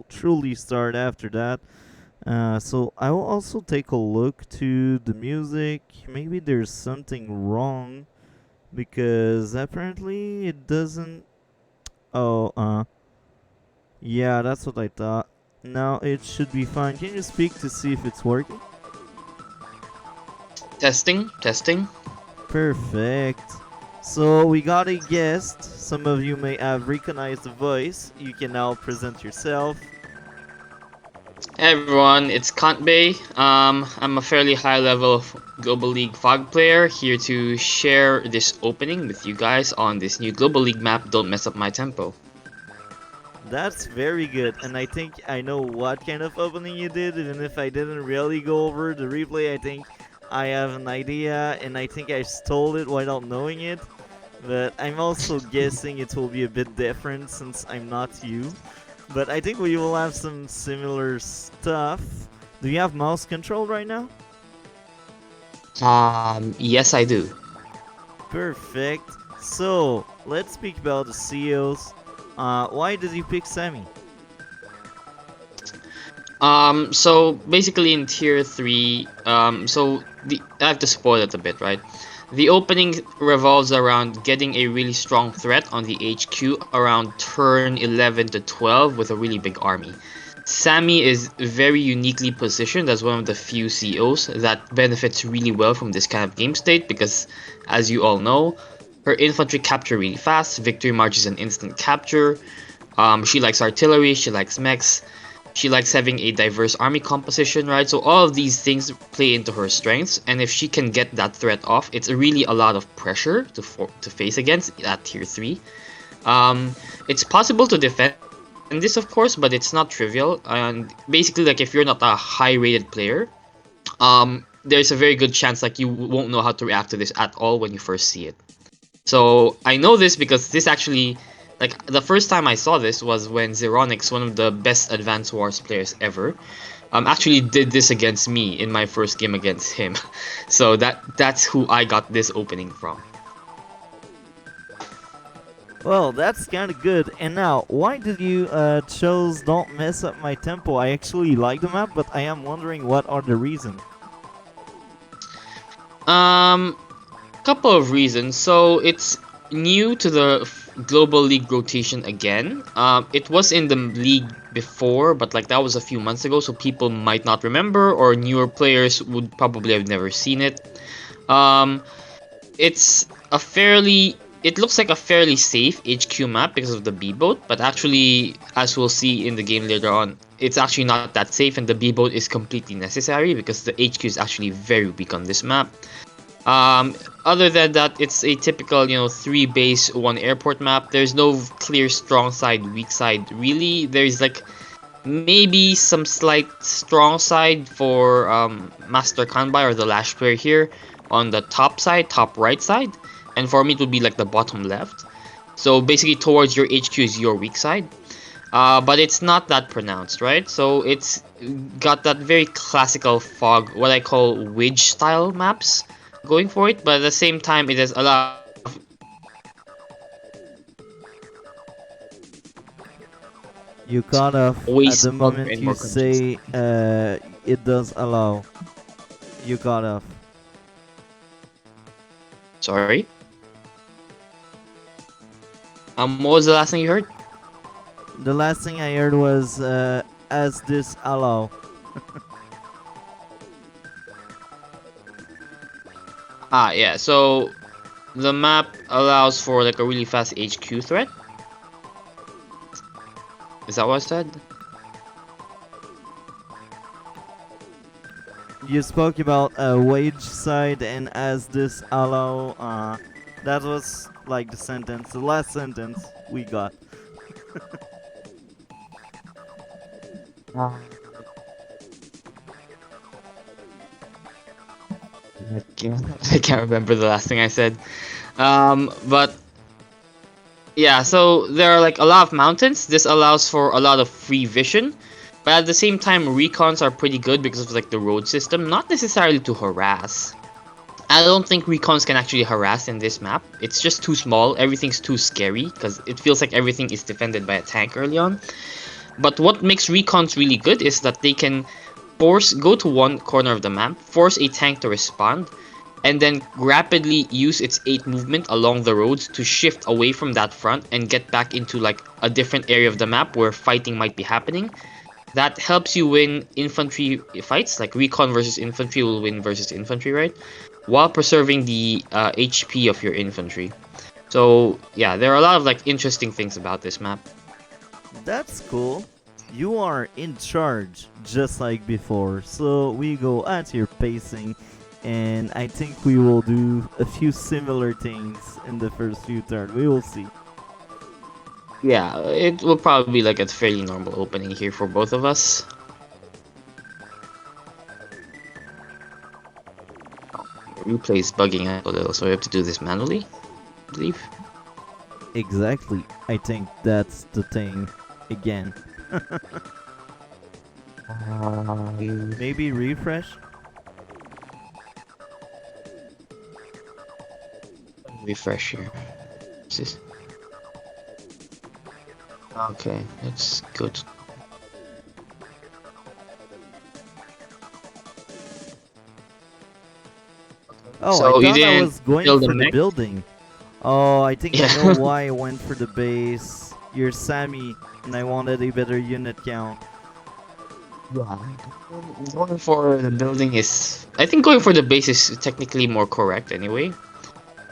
truly start after that. So I will also take a look to the music. Maybe there's something wrong because apparently it doesn't. Oh, yeah, that's what I thought. Now it should be fine. Can you speak to see if it's working? Testing, testing. Perfect. So we got a guest. Some of you may have recognized the voice. You can now present yourself. Hey everyone, it's kantbei. I'm a fairly high level Global League Fog player here to share this opening with you guys on this new Global League map, Don't Mess Up My Tempo. That's very good, and I think I know what kind of opening you did, even if I didn't really go over the replay. I think I have an idea, and I think I stole it without knowing it. But I'm also guessing it will be a bit different since I'm not you. But I think we will have some similar stuff. Do you have mouse control right now? Yes I do. Perfect. So, let's speak about the CEOs. Why did you pick Sami? So basically in tier 3, I have to spoil it a bit, right? The opening revolves around getting a really strong threat on the HQ around turn 11 to 12 with a really big army. Sami is very uniquely positioned as one of the few COs that benefits really well from this kind of game state because, as you all know, her infantry capture really fast, victory march is an instant capture, she likes artillery, she likes mechs, she likes having a diverse army composition, right? So all of these things play into her strengths, and if she can get that threat off, it's really a lot of pressure to face against at tier 3. It's possible to defend this, of course, but it's not trivial. And basically, like if you're not a high-rated player, there's a very good chance like you won't know how to react to this at all when you first see it. So I know this because this actually, like the first time I saw this was when Zeronix, one of the best Advance Wars players ever, actually did this against me in my first game against him. So that's who I got this opening from. Well, that's kind of good. And now, why did you chose Don't Mess Up My Tempo? I actually like the map, but I am wondering what are the reasons. Um, Couple of reasons. So it's new to the global league rotation again. It was in the league before, but like that was a few months ago, so people might not remember, or newer players would probably have never seen it. Um, it's a fairly it looks like a fairly safe HQ map because of the B boat, but actually, as we'll see in the game later on, it's actually not that safe, and the B boat is completely necessary because the HQ is actually very weak on this map. Other than that, it's a typical, 3 base, 1 airport map. There's no clear strong side, weak side, really. There's like maybe some slight strong side for Master Kanbei or the Lash player here on the top side, top right side. And for me, it would be like the bottom left. So basically, towards your HQ is your weak side. But it's not that pronounced, right? So it's got that very classical fog, what I call wedge style maps going for it, but at the same time it has a lot of You cut off way at the smoother moment and you more congested. say it does allow. You cut off. Sorry. What was the last thing you heard? The last thing I heard was as this allow. Yeah. So the map allows for like a really fast HQ threat. Is that what I said? You spoke about wage side and as this allow. That was like the sentence, the last sentence we got. Uh, I can't remember the last thing I said. But yeah, so there are like a lot of mountains. This allows for a lot of free vision, but at the same time, recons are pretty good because of like the road system. Not necessarily to harass. I don't think recons can actually harass in this map. It's just too small. Everything's too scary because it feels like everything is defended by a tank early on. But what makes recons really good is that they can go to one corner of the map, force a tank to respond, and then rapidly use its 8 movement along the roads to shift away from that front and get back into like a different area of the map where fighting might be happening. That helps you win infantry fights, like recon versus infantry will win versus infantry, right? While preserving the HP of your infantry. So yeah, there are a lot of like interesting things about this map. That's cool. You are in charge, just like before. So we go at your pacing, and I think we will do a few similar things in the first few turns. We will see. Yeah, it will probably be like a fairly normal opening here for both of us. Replay is bugging out a little, so we have to do this manually, I believe. Exactly. I think that's the thing again. Maybe refresh? Refresh here. Is this? Okay, that's good. Oh, I So you thought I didn't was going build a for the mech? building. Oh, I think I know Yeah. why I went for the base. You're Sammy, and I wanted a better unit count. Yeah. Going for the building is, I think going for the base is technically more correct anyway.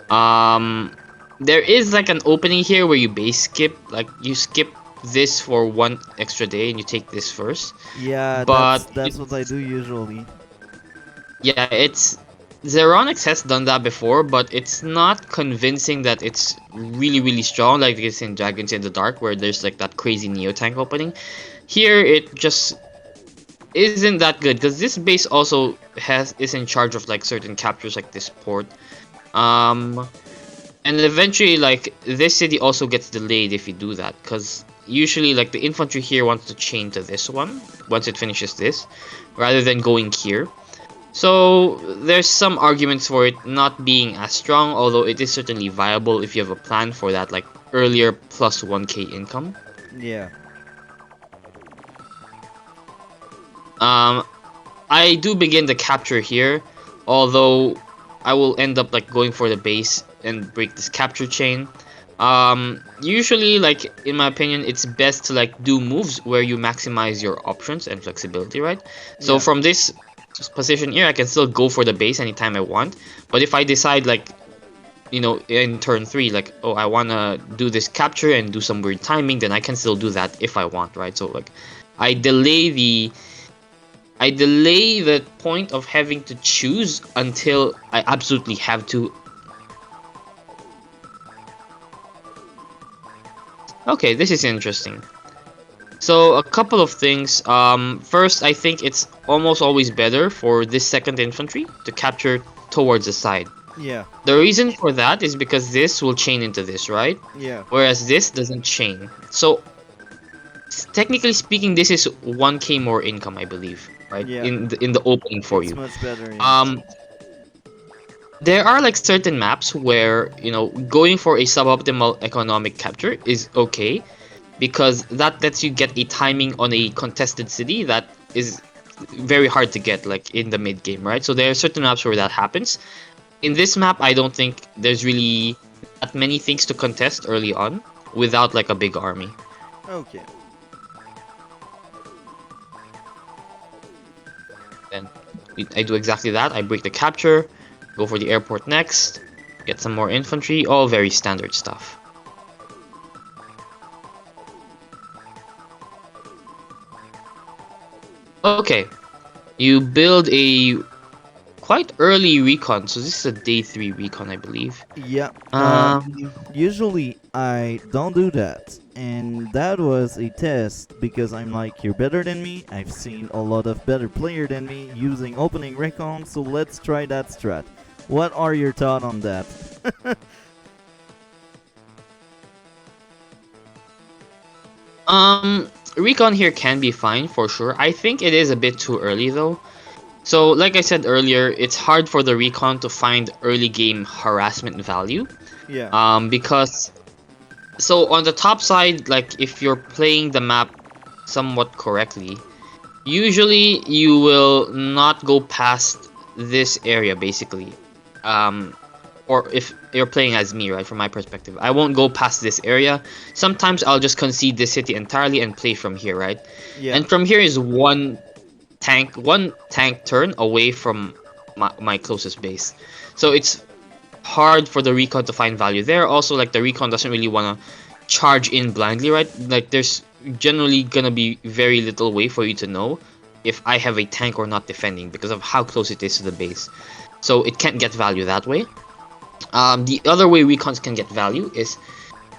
Um, there is like an opening here where you base skip, like you skip this for one extra day and you take this first. Yeah, But that's what I do usually. yeah, it's Zeronix has done that before, but it's not convincing that it's really strong like it's in Dragons in the Dark where there's like that crazy Neo tank opening. Here it just isn't that good because this base also is in charge of like certain captures like this port. Um, and eventually like this city also gets delayed if you do that because usually like the infantry here wants to chain to this one once it finishes this rather than going here. So there's some arguments for it not being as strong, although it is certainly viable if you have a plan for that like earlier plus 1k income. Yeah. Um, I do begin the capture here, although I will end up like going for the base and break this capture chain. Usually like in my opinion it's best to like do moves where you maximize your options and flexibility, right? So Yeah. from this position here I can still go for the base anytime I want, but if I decide like, you know, in turn 3 like, oh, I want to do this capture and do some weird timing, then I can still do that if I want, right? So like I delay the point of having to choose until I absolutely have to. Okay, this is interesting. So a couple of things. First, I think it's almost always better for this second infantry to capture towards the side. Yeah. The reason for that is because this will chain into this, right? Yeah. Whereas this doesn't chain. So technically speaking, this is 1k more income, I believe, right? Yeah. In the opening for It's you. much better, yeah. There are like certain maps where, you know, going for a suboptimal economic capture is okay because that lets you get a timing on a contested city that is very hard to get like in the mid game, right? So there are certain maps where that happens. In this map, I don't think there's really that many things to contest early on without like a big army. Okay. Then I do exactly that. I break the capture, go for the airport next, get some more infantry, all very standard stuff. Okay, you build a quite early recon, so this is a day 3 recon, I believe. Yeah. Um, Usually I don't do that. And that was a test because I'm like, you're better than me. I've seen a lot of better player than me using opening recon, so let's try that strat. What are your thoughts on that? recon here can be fine for sure. I think it is a bit too early though. So, like I said earlier, it's hard for the recon to find early game harassment value. Yeah. Because so on the top side, like if you're playing the map somewhat correctly, usually you will not go past this area basically. Um, or if you're playing as me, right, from my perspective, I won't go past this area. Sometimes I'll just concede this city entirely and play from here, right? Yeah. And from here is one tank turn away from my closest base. So it's hard for the recon to find value there. Also, like the recon doesn't really want to charge in blindly, right? Like there's generally gonna be very little way for you to know if I have a tank or not defending because of how close it is to the base. So it can't get value that way. The other way recons can get value is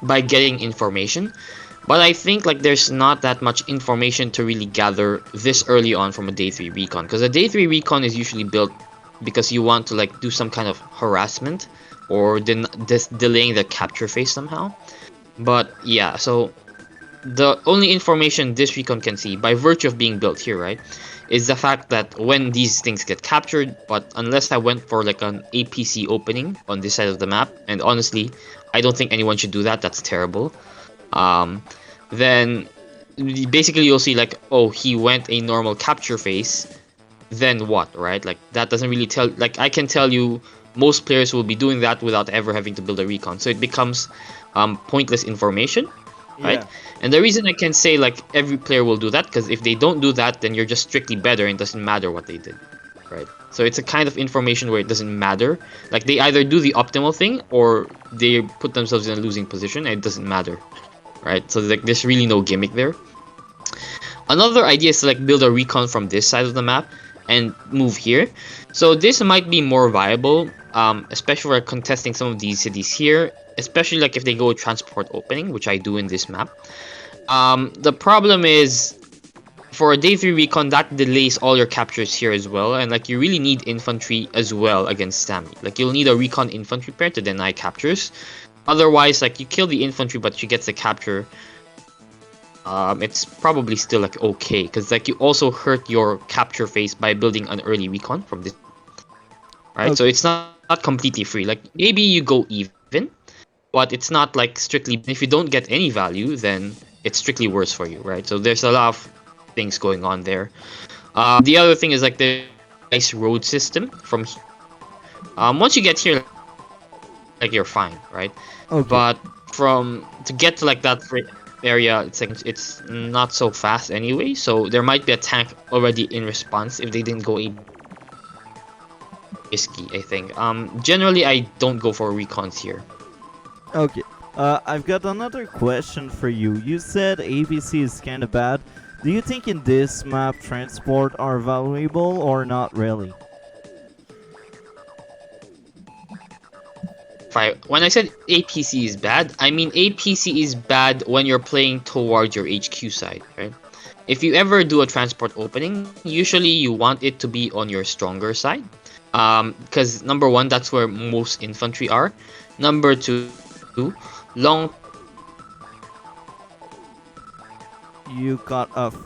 by getting information. But I think like there's not that much information to really gather this early on from a day 3 recon, because a day 3 recon is usually built because you want to like do some kind of harassment or delaying the capture phase somehow. But yeah, so the only information this recon can see by virtue of being built here, right, is the fact that when these things get captured. But unless I went for like an APC opening on this side of the map, and honestly I don't think anyone should do that, that's terrible. um, then basically you'll see like, oh, he went a normal capture phase, then what, right? Like that doesn't really tell, like I can tell you most players will be doing that without ever having to build a recon, so it becomes pointless information, right? Yeah. And the reason I can say like every player will do that, because if they don't do that, then you're just strictly better and it doesn't matter what they did, right? So it's a kind of information where it doesn't matter. Like they either do the optimal thing or they put themselves in a losing position and it doesn't matter, right? So like there's really no gimmick there. Another idea is to like build a recon from this side of the map and move here. So this might be more viable, especially for contesting some of these cities here, especially like if they go transport opening, which I do in this map. The problem is for a day 3 recon that delays all your captures here as well, and like you really need infantry as well against Sami. Like you'll need a recon infantry pair to deny captures. Otherwise, like you kill the infantry but she gets the capture, it's probably still like okay, because like you also hurt your capture phase by building an early recon from this, right? So Okay. it's not completely free. Like maybe you go even, but it's not like strictly. If you don't get any value, then it's strictly worse for you, right? So there's a lot of things going on there. The other thing is like the nice road system from here. Once you get here, like you're fine, right? Okay. But from to get to like that area, it's like it's not so fast anyway. So there might be a tank already in response if they didn't go a risky, I think. Generally I don't go for recons here. Okay. I've got another question for you. You said ABC is kind of bad. Do you think in this map transport are valuable or not really? When I said APC is bad, I mean APC is bad when you're playing towards your HQ side, right? If you ever do a transport opening, usually you want it to be on your stronger side. Because number one, that's where most infantry are. Number two, long. You got off.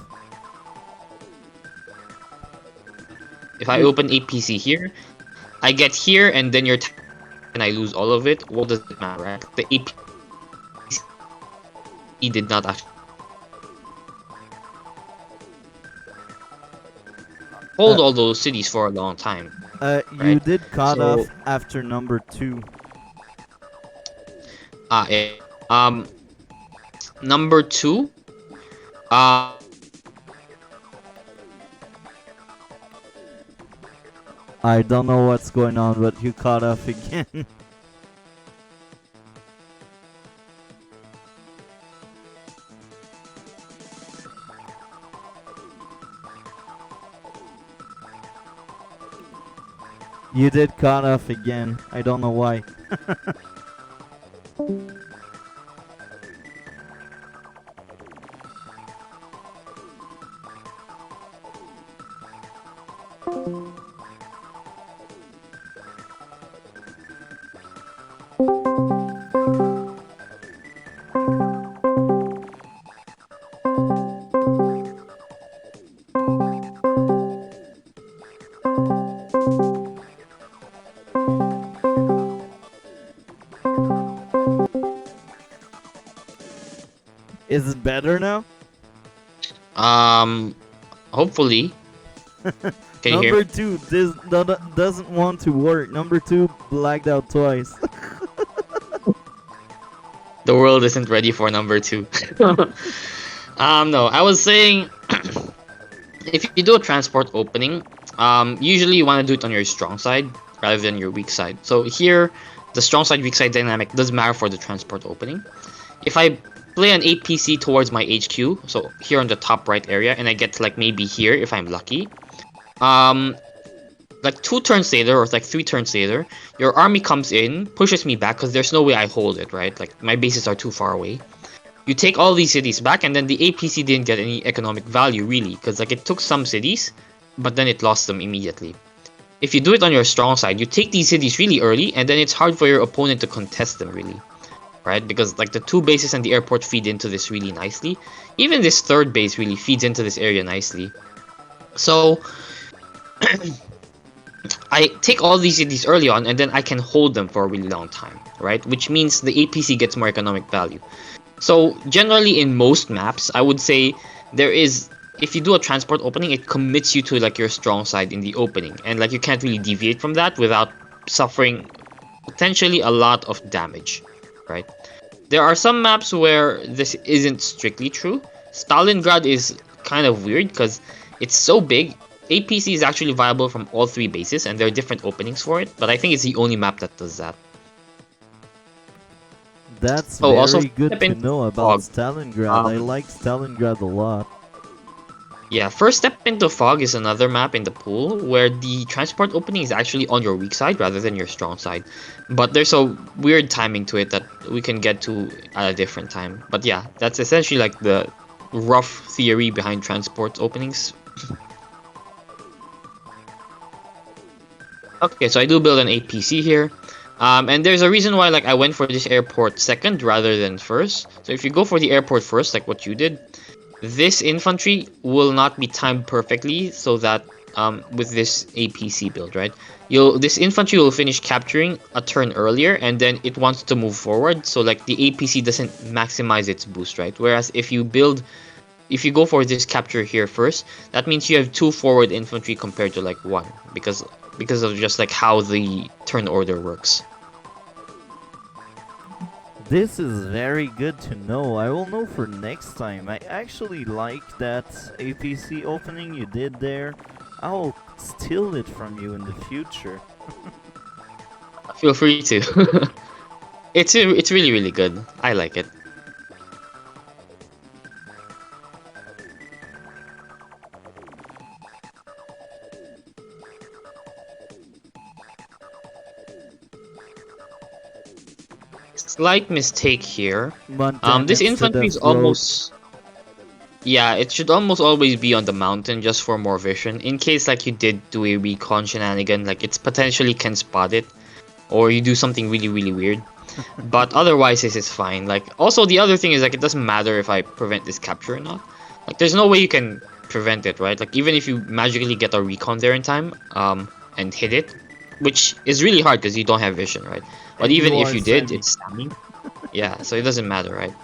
If I You. open APC here, I get here and then and I lose all of it. What does it matter, right? The APC did not actually Uh, hold all those cities for a long time, you right? did cut So, off after number 2. yeah. Number two, um, I don't know what's going on, but you cut off again. You did cut off again. I don't know why. Is it better now? Um, hopefully. Can you hear Number me? two, this doesn't want to work. Number two, blacked out twice. The world isn't ready for number two. No, I was saying if you do a transport opening, usually you want to do it on your strong side rather than your weak side. So here, the strong side weak side dynamic does matter for the transport opening. If I play an APC towards my HQ, so here on the top right area, and I get to like maybe here if I'm lucky, um, like 2 turns later or like 3 turns later, your army comes in, pushes me back because there's no way I hold it, right? Like my bases are too far away. You take all these cities back, and then the APC didn't get any economic value really, because like it took some cities, but then it lost them immediately. If you do it on your strong side, you take these cities really early, and then it's hard for your opponent to contest them really, right? Because like the 2 bases and the airport feed into this really nicely. Even this 3rd base really feeds into this area nicely. So I take all these cities early on, and then I can hold them for a really long time, right? Which means the APC gets more economic value. So generally in most maps, I would say there is, if you do a transport opening, it commits you to like your strong side in the opening, and like you can't really deviate from that without suffering potentially a lot of damage, right? There are some maps where this isn't strictly true. Stalingrad is kind of weird because it's so big. APC is actually viable from all 3 bases, and there are different openings for it, but I think it's the only map that does that. That's Oh, also very good step to into know about fog. Stalingrad. I Um, like Stalingrad a lot. Yeah, First Step into Fog is another map in the pool where the transport opening is actually on your weak side rather than your strong side. But there's a weird timing to it that we can get to at a different time. But yeah, that's essentially like the rough theory behind transport openings. Okay, so I do build an APC here. And there's a reason why like I went for this airport second rather than first. So if you go for the airport first, like what you did, this infantry will not be timed perfectly so that with this APC build, right? This infantry will finish capturing a turn earlier, and then it wants to move forward, so like the APC doesn't maximize its boost, right? Whereas if you go for this capture here first, that means you have 2 forward infantry compared to like 1, because of just like how the turn order works. This is very good to know. I will know for next time. I actually like that APC opening you did there. I'll steal it from you in the future. Feel free to. It's really really good. I like it. Slight mistake here. This Mountain instead infantry of is road. almost, yeah, it should almost always be on the mountain just for more vision. In case like you did do a recon shenanigan, like it's potentially can spot it, or you do something really really weird. But otherwise this is fine. Like also the other thing is like it doesn't matter if I prevent this capture or not. Like there's no way you can prevent it, right? Like even if you magically get a recon there in time, and hit it, which is really hard because you don't have vision, right? But And even you if are you did, semi. it's stunning. Yeah, so it doesn't matter, right?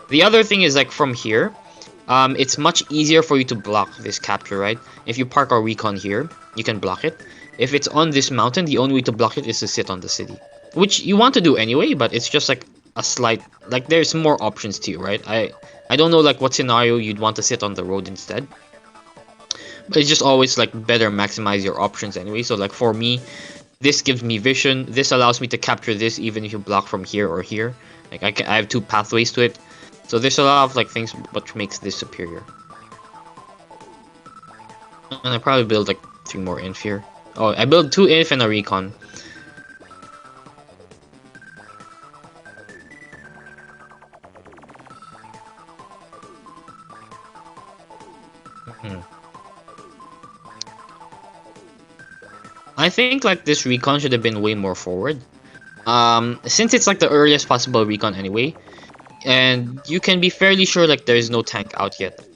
The other thing is like from here, it's much easier for you to block this capture, right? If you park our recon here, you can block it. If it's on this mountain, the only way to block it is to sit on the city, which you want to do anyway, but it's just like a slight, like there's more options to you, right? I don't know like what scenario you'd want to sit on the road instead, but it's just always like better maximize your options anyway. So like for me, this gives me vision. This allows me to capture this even if you block from here or here. Like I have 2 pathways to it. So there's a lot of like things which makes this superior. And I probably build like 3 more inf here. Oh, I build 2 inf and a recon. Hmm. I think like this recon should have been way more forward. Since it's like the earliest possible recon anyway, and you can be fairly sure like there is no tank out yet.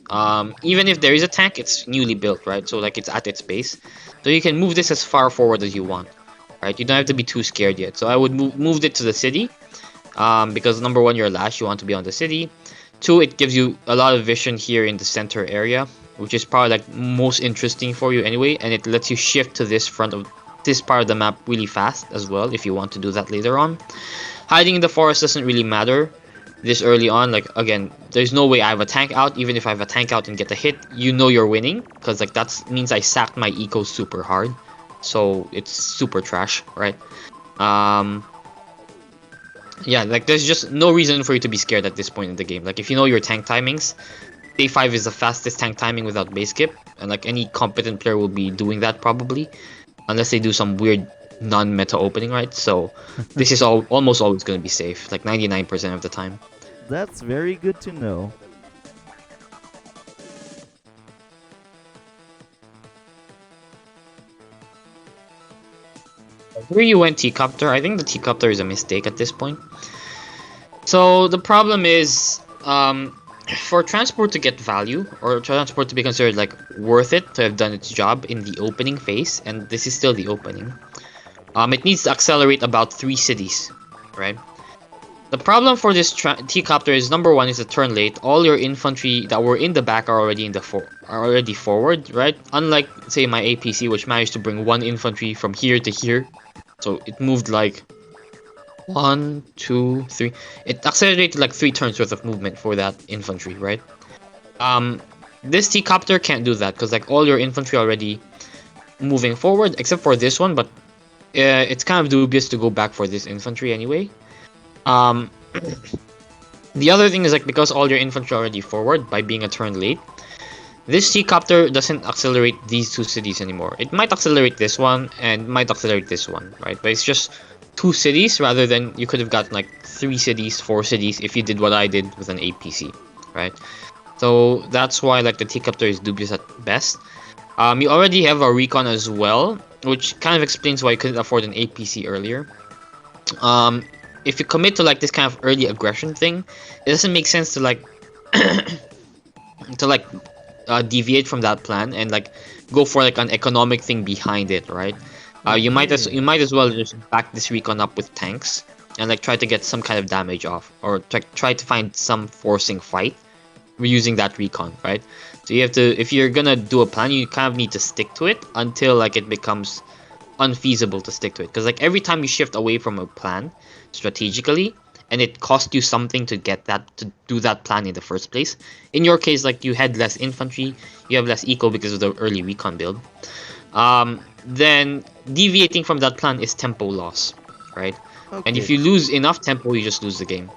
Even if there is a tank, it's newly built, right? So like it's at its base, so you can move this as far forward as you want, right? You don't have to be too scared yet. So I would move it to the city, because number one, you're lash, you want to be on the city. Two, it gives you a lot of vision here in the center area, which is probably like most interesting for you anyway, and it lets you shift to this front of this part of the map really fast as well if you want to do that later on. Hiding in the forest doesn't really matter this early on. Like again, there's no way I have a tank out. Even if I have a tank out and get a hit, you know you're winning, because like that means I sacked my eco super hard, so it's super trash, right? Um, yeah, like there's just no reason for you to be scared at this point in the game. Like if you know your tank timings, day 5 is the fastest tank timing without base skip, and like any competent player will be doing that probably, unless they do some weird non-meta opening, right? So this is almost always going to be safe, like 99% of the time. That's very good to know. Where you went T-Copter, I think the T-Copter is a mistake at this point. So the problem is, for transport to get value, or transport to be considered like worth it to have done its job in the opening phase, and this is still the opening, it needs to accelerate about 3 cities, right? The problem for this T-Copter is, number one, is a turn late. All your infantry that were in the back are already forward, right? Unlike, say, my APC, which managed to bring 1 infantry from here to here. So it moved like 1, 2, 3. It accelerated like 3 turns worth of movement for that infantry, right? This T-Copter can't do that because like all your infantry already moving forward, except for this one, but it's kind of dubious to go back for this infantry anyway. Um, the other thing is like because all your infantry are already forward by being a turn late, this T-Copter doesn't accelerate these 2 cities anymore. It might accelerate this one and might accelerate this one, right? But it's just 2 cities rather than you could have gotten like 3 cities, 4 cities if you did what I did with an APC, right? So that's why like the T-Copter is dubious at best. You already have a recon as well, which kind of explains why you couldn't afford an APC earlier. If you commit to like this kind of early aggression thing, it doesn't make sense to like to like deviate from that plan and like go for like an economic thing behind it, right? You might as well just back this recon up with tanks and like try to get some kind of damage off, or try to find some forcing fight using that recon, right? So you have to, if you're gonna do a plan, you kind of need to stick to it until like it becomes unfeasible to stick to it, because like every time you shift away from a plan strategically and it cost you something to get that, to do that plan in the first place. In your case, like you had less infantry, you have less eco because of the early recon build, then deviating from that plan is tempo loss, right? Okay. And if you lose enough tempo, you just lose the game.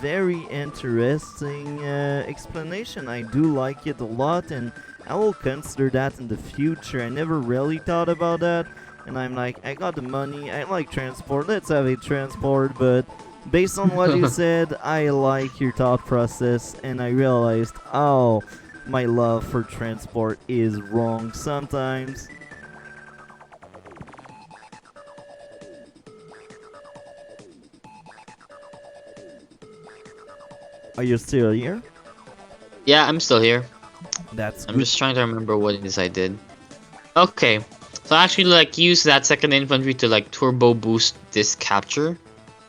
Very interesting explanation. I do like it a lot, and I will consider that in the future. I never really thought about that, and I'm like, I got the money, I like transport, let's have a transport, but based on what you said, I like your thought process, and I realized, oh, my love for transport is wrong sometimes. Are you still here? Yeah, I'm still here. That's I'm good. just trying to remember what it is I did. Okay, so I actually like use that second infantry to like turbo boost this capture.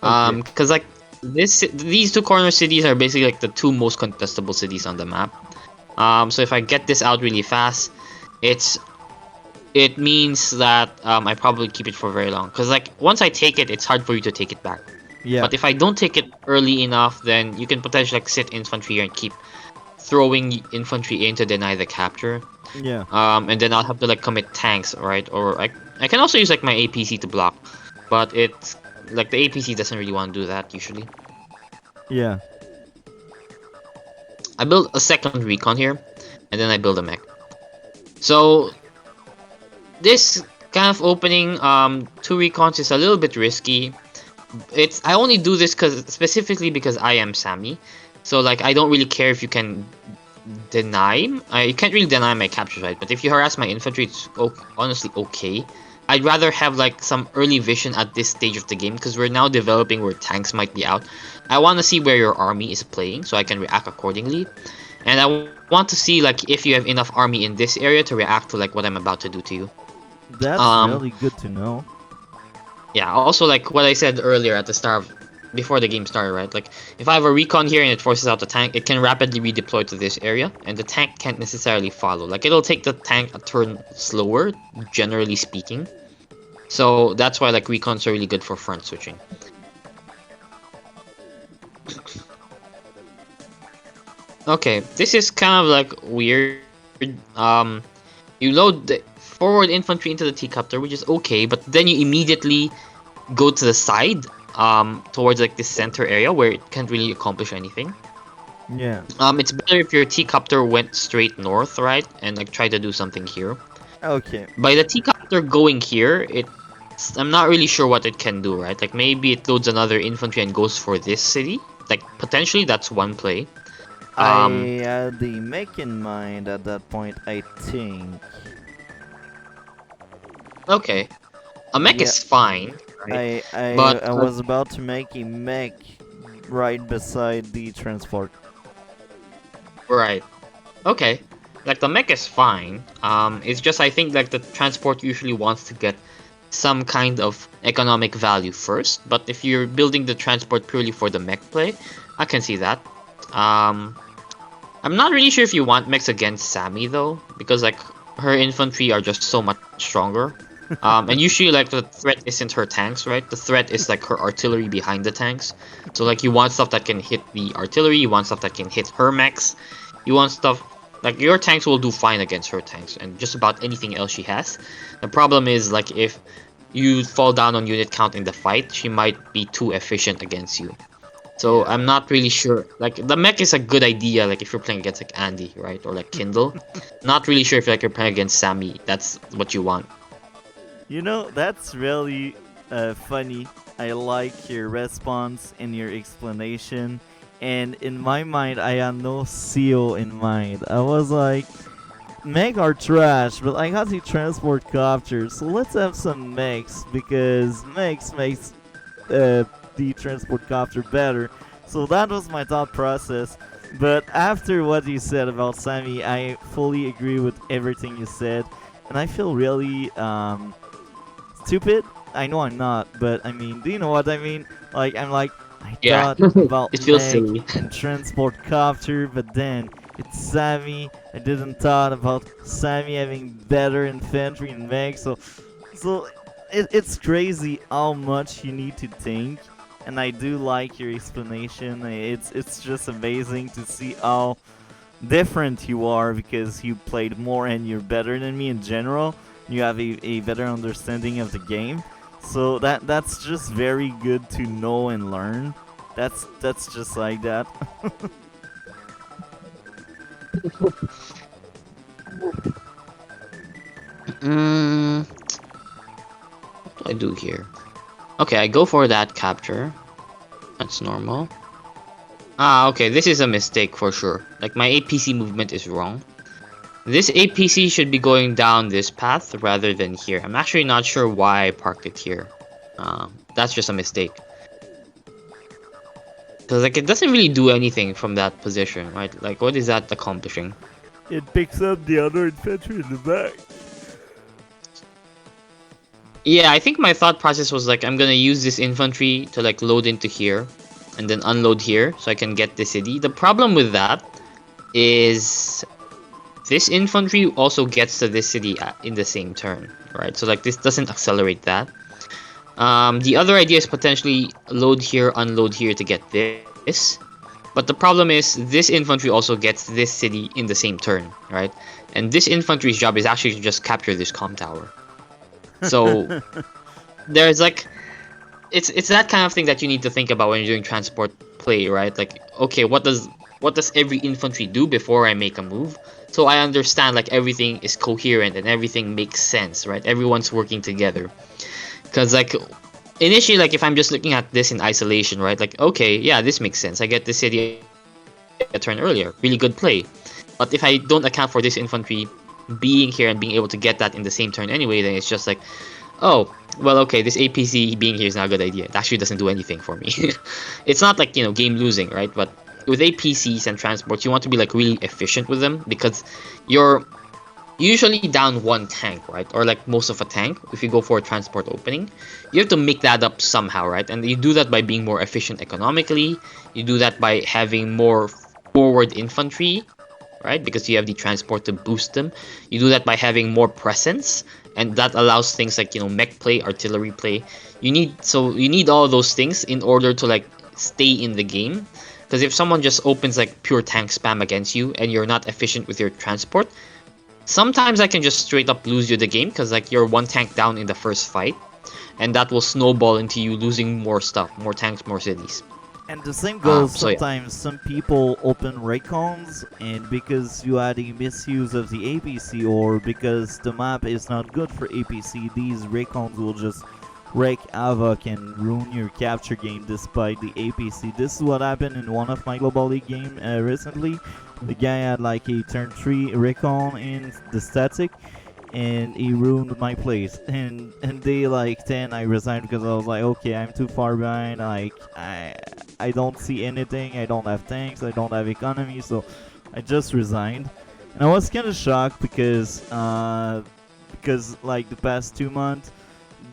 Okay. Cause like these 2 corner cities are basically like the 2 most contestable cities on the map. So if I get this out really fast, it means that I probably keep it for very long. Cause like once I take it, it's hard for you to take it back. Yeah. But if I don't take it early enough, then you can potentially like sit infantry here and keep throwing infantry in to deny the capture. Yeah. And then I'll have to like commit tanks, right? Or I can also use like my APC to block, but it's like the APC doesn't really want to do that usually. Yeah. I build a second recon here, and then I build a mech. So this kind of opening 2 recons is a little bit risky. I only do this specifically because I am Sami. So like I don't really care if you can deny. You can't really deny my capture, right? But if you harass my infantry, it's honestly okay. I'd rather have like some early vision at this stage of the game, because we're now developing where tanks might be out. I want to see where your army is playing so I can react accordingly. And I want to see like if you have enough army in this area to react to like what I'm about to do to you. That's really good to know. Yeah, also like what I said earlier at the start of before the game started, right? Like, if I have a recon here and it forces out the tank, it can rapidly redeploy to this area, and the tank can't necessarily follow. Like, it'll take the tank a turn slower, generally speaking. So that's why like recons are really good for front switching. Okay, this is kind of like weird. You load the forward infantry into the T-Copter, which is okay, but then you immediately go to the side, towards like this center area where it can't really accomplish anything. Yeah. It's better if your T-Copter went straight north, right, and like try to do something here. Okay. By the T-Copter going here, I'm not really sure what it can do, right? Like maybe it loads another infantry and goes for this city. Like potentially that's one play. Um, I had the mech in mind at that point, I think. okay, a mech Yeah, is fine, right? But I was about to make a mech right beside the transport. right, okay, like the mech is fine. It's just I think like the transport usually wants to get some kind of economic value first. But if you're building the transport purely for the mech play, I can see that. Um, I'm not really sure if you want mechs against Sami though, because like her infantry are just so much stronger. And usually like the threat isn't her tanks, right? The threat is like her artillery behind the tanks. So like you want stuff that can hit the artillery, you want stuff that can hit her mechs, you want stuff like your tanks will do fine against her tanks and just about anything else she has. The problem is like if you fall down on unit count in the fight, she might be too efficient against you. So Yeah. I'm not really sure. Like the mech is a good idea, like if you're playing against like Andy, right, or like Kindle. Not really sure if like you're playing against Sami, that's what you want. You know, that's really funny. I like your response and your explanation. And in my mind, I had no seal in mind. I was like, mech are trash, but I got the transport copter, so let's have some mechs because mechs makes the transport copter better. So that was my thought process. But after what you said about Sammy, I fully agree with everything you said, and I feel really stupid. I know I'm not, but I mean, do you know what I mean? Like, I'm like, I Yeah, thought about it feels mech silly. and transport copter, but then it's Sammy. I didn't thought about Sammy having better infantry and mech, so it's crazy how much you need to think. And I do like your explanation. It's just amazing to see how different you are because you played more and you're better than me in general. You have a better understanding of the game. So that's just very good to know and learn. That's just like that. What do I do here? Okay, I go for that capture. That's normal. Ah, okay, this is a mistake for sure. Like my APC movement is wrong. This APC should be going down this path rather than here. I'm actually not sure why I parked it here. That's just a mistake. Because like it doesn't really do anything from that position, right? Like what is that accomplishing? It picks up the other infantry in the back. Yeah, I think my thought process was like I'm gonna use this infantry to like load into here and then unload here so I can get the city. The problem with that is this infantry also gets to this city in the same turn, right? So like this doesn't accelerate that. The other idea is potentially load here, unload here to get this. But the problem is this infantry also gets this city in the same turn, right? And this infantry's job is actually to just capture this com tower. So there's like it's that kind of thing that you need to think about when you're doing transport play, right? Like, okay, what does every infantry do before I make a move? So I understand like everything is coherent and everything makes sense, right? Everyone's working together. Because like initially, like if I'm just looking at this in isolation, right? Like, okay, yeah, this makes sense. I get this city a turn earlier, really good play. But if I don't account for this infantry being here and being able to get that in the same turn anyway, then it's just like, oh, well, okay, this APC being here is not a good idea. It actually doesn't do anything for me. It's not like, game losing, right? But with APCs and transports, you want to be like really efficient with them because your usually down one tank, right? Or like most of a tank. If you go for a transport opening, you have to make that up somehow, right? And you do that by being more efficient economically. You do that by having more forward infantry, right? Because you have the transport to boost them. You do that by having more presence, and that allows things like, you know, mech play, artillery play. You need all those things in order to like stay in the game. Because if someone just opens like pure tank spam against you and you're not efficient with your transport, sometimes I can just straight up lose you the game because like you're one tank down in the first fight, and that will snowball into you losing more stuff, more tanks, more cities. And the same goes So yeah. sometimes some people open Raycons and because you had a misuse of the APC or because the map is not good for APC, these Raycons will just wreak havoc and ruin your capture game despite the APC. This is what happened in one of my Global League game recently. The guy had like a turn 3 Raycon in the static and he ruined my place. And day like 10, I resigned because I was like, okay, I'm too far behind. Like I don't see anything. I don't have tanks. I don't have economy. So I just resigned, and I was kind of shocked because like the past 2 months,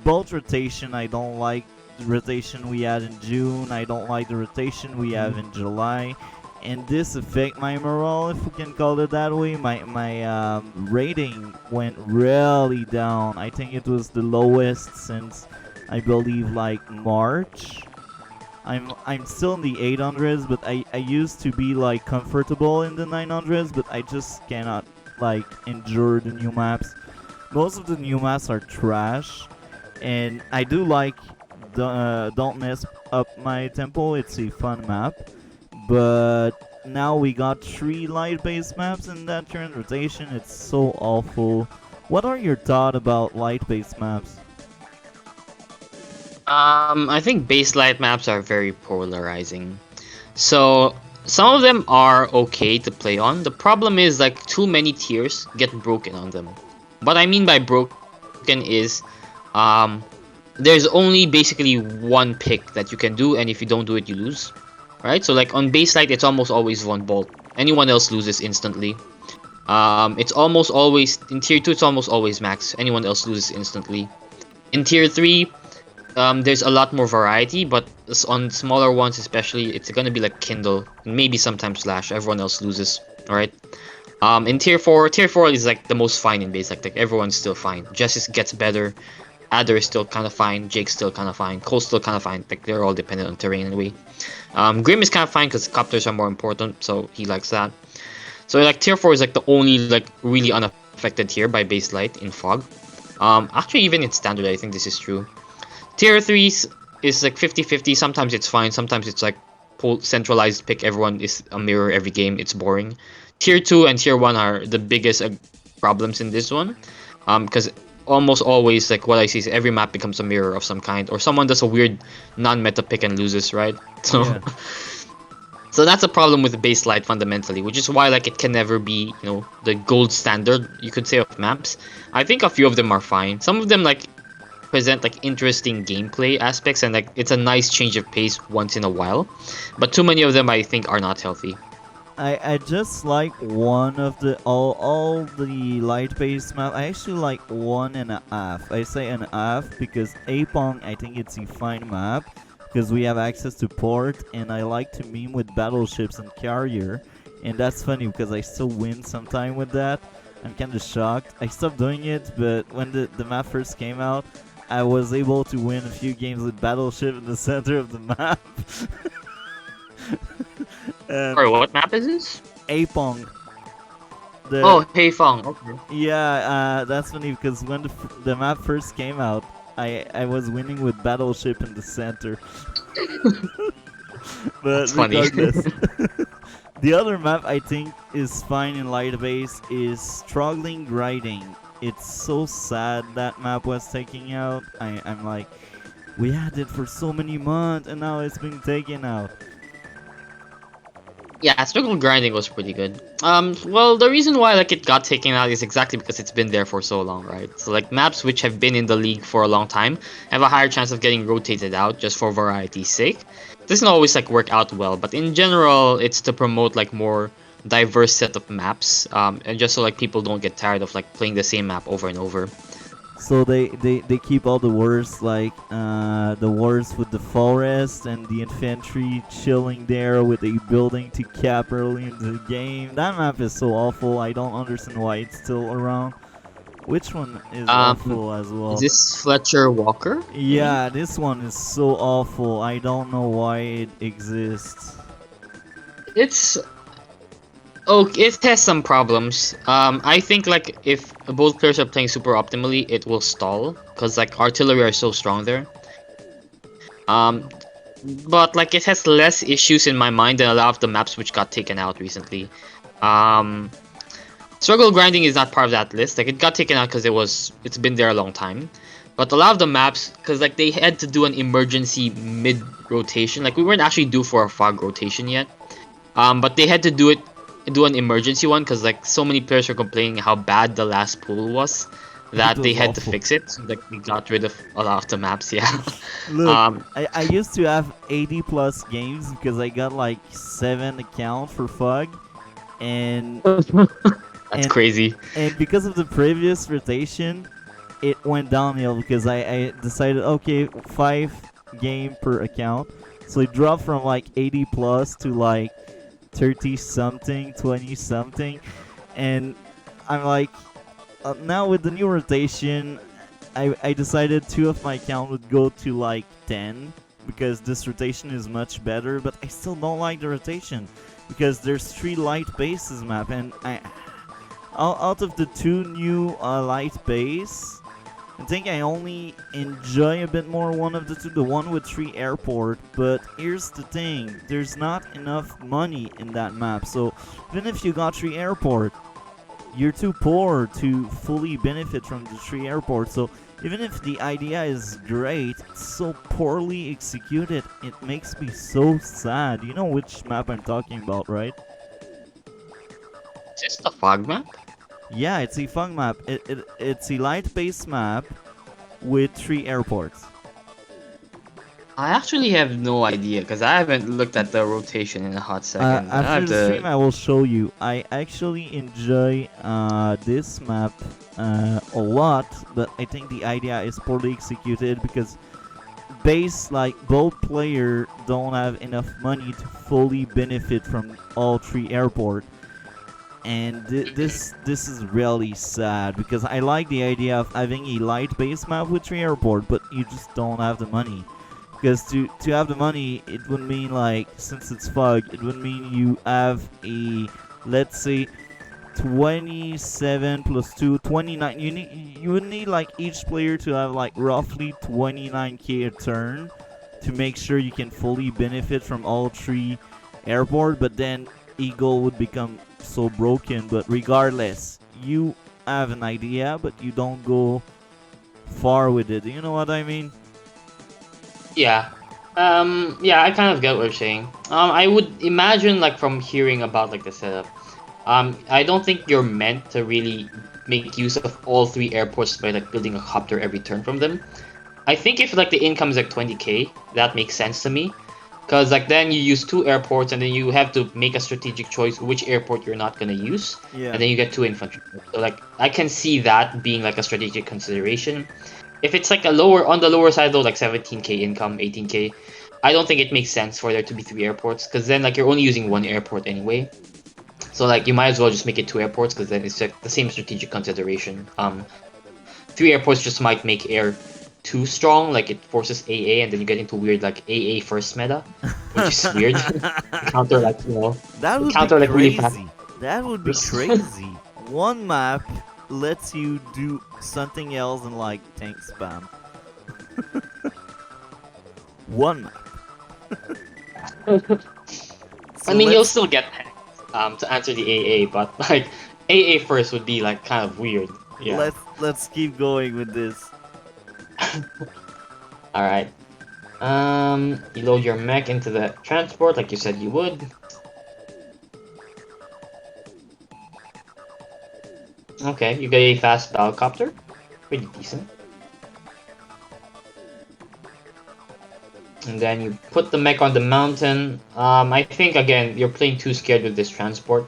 both rotation I don't like the rotation we had in June. I don't like the rotation we have in July, and this affect my morale, if we can call it that way. My rating went really down. I think it was the lowest since I believe like March. I'm still in the 800s, but I used to be like comfortable in the 900s, but I just cannot like endure the new maps. Most of the new maps are trash, and I do like Don't Mess Up My Temple. It's a fun map, but now we got 3 light-based maps in that current rotation. It's so awful. What are your thoughts about light-based maps? I think base light maps are very polarizing. So some of them are okay to play on. The problem is like too many tiers get broken on them. What I mean by broken is, um, there's only basically one pick that you can do, and if you don't do it, you lose. Right? So like on base light, it's almost always one bolt. Anyone else loses instantly. It's almost always in tier 2. It's almost always max. Anyone else loses instantly. In tier 3, there's a lot more variety, but on smaller ones especially, it's gonna be like Kindle, maybe sometimes Slash. Everyone else loses. All right. In tier 4 is like the most fine in base. Like everyone's still fine. Justice gets better. Adder is still kind of fine. Jake's still kind of fine. Cole's still kind of fine. Like they're all dependent on terrain anyway. Grim is kind of fine because copters are more important, so he likes that. So like tier 4 is like the only like really unaffected tier by base light in fog. Actually even in standard, I think this is true. Tier 3 is like 50-50. Sometimes it's fine. Sometimes it's like centralized pick. Everyone is a mirror every game. It's boring. Tier 2 and Tier 1 are the biggest problems in this one. Because almost always, like what I see is every map becomes a mirror of some kind. Or someone does a weird non-meta pick and loses, right? So, Yeah. so that's a problem with base light fundamentally. Which is why like it can never be, you know, the gold standard, you could say, of maps. I think a few of them are fine. Some of them like present like interesting gameplay aspects and like it's a nice change of pace once in a while, but too many of them I think are not healthy. I just like one of the all the light based map. I actually like 1.5. I say an half because Apong I think it's a fine map because we have access to port and I like to meme with battleships and carrier, and that's funny because I still win sometime with that. I'm kind of shocked. I stopped doing it, but when the map first came out, I was able to win a few games with battleship in the center of the map. And Sorry, what map is this? Apong. Oh, The Hey Fong. Okay. Yeah, that's funny because when the map first came out, I was winning with battleship in the center. That's But funny. regardless, the other map I think is fine in light base is struggling grinding. It's so sad that map was taken out. I'm like, we had it for so many months and now it's been taken out. Yeah, struggle grinding was pretty good. Well, the reason why like it got taken out is exactly because it's been there for so long, right? So like maps which have been in the league for a long time have a higher chance of getting rotated out just for variety's sake. It doesn't always like work out well, but in general, it's to promote like more diverse set of maps, and just so like people don't get tired of like playing the same map over and over. So they keep all the wars like the wars with the forest and the infantry chilling there with a building to cap early in the game. That map is so awful. I don't understand why it's still around. Which one is Um, awful as is well? this Fletcher Walker? You mean? Yeah, this one is so awful. I don't know why it exists. It's oh, it has some problems. I think like if both players are playing super optimally, it will stall because like artillery are so strong there. Um, but like it has less issues in my mind than a lot of the maps which got taken out recently. Um, Struggle grinding is not part of that list. Like it got taken out because it's been there a long time. But a lot of the maps, because like they had to do an emergency mid rotation. Like we weren't actually due for a fog rotation yet. But they had to do an emergency one because like so many players were complaining how bad the last pool was It that they was had to awful. fix it. So like we got rid of a lot of the maps. Yeah. Look, um, I used to have 80 plus games because I got like 7 accounts for FUG, and that's and crazy. and because of the previous rotation, it went downhill because I decided okay 5 game per account, so it dropped from like 80 plus to like 30 something, 20 something, and I'm like now with the new rotation, I decided 2 of my account would go to like 10 because this rotation is much better, but I still don't like the rotation because there's 3 light bases map, and out of the 2 new light base, I think I only enjoy a bit more one of the two, the one with 3 airport. But here's the thing: there's not enough money in that map. So even if you got 3 airport, you're too poor to fully benefit from the 3 airport. So even if the idea is great, it's so poorly executed. It makes me so sad. You know which map I'm talking about, right? Is this the fog map? Yeah, it's a fun map. It's a light base map with 3 airports. I actually have no idea because I haven't looked at the rotation in a hot second. I After have the stream, to. I will show you. I actually enjoy this map a lot, but I think the idea is poorly executed because base like both player don't have enough money to fully benefit from all 3 airport, and this is really sad because I like the idea of having a light base map with 3 airport, but you just don't have the money. Because to have the money, it would mean like since it's fog, it would mean you have a, let's say, 27 plus 2 29. You would need like each player to have like roughly 29k a turn to make sure you can fully benefit from all 3 airport. But then Eagle would become so broken. But regardless, you have an idea, but you don't go far with it. You know what I mean? Yeah. Yeah, I kind of get what you're saying. I would imagine like from hearing about like the setup. I don't think you're meant to really make use of all 3 airports by like building a copter every turn from them. I think if like the income is like 20k, that makes sense to me. Cause like then you use 2 airports and then you have to make a strategic choice which airport you're not gonna use, Yeah. and then you get 2 infantry. So like I can see that being like a strategic consideration. If it's like a lower on the lower side though, like 17k income, 18k, I don't think it makes sense for there to be 3 airports because then like you're only using 1 airport anyway. So like you might as well just make it 2 airports because then it's like the same strategic consideration. 3 airports just might make air too strong, like it forces AA, and then you get into weird like AA first meta, which is weird. Counter like That would be counter like really fast. crazy. That would be crazy. One map lets you do something else and like tank spam. One map. I So mean, you'll let's still get to answer the AA, but like AA first would be like kind of weird. Yeah. let's keep going with this. All right. You load your mech into the transport like you said you would. Okay, you get a fast helicopter. Pretty decent. And then you put the mech on the mountain. I think again you're playing too scared with this transport.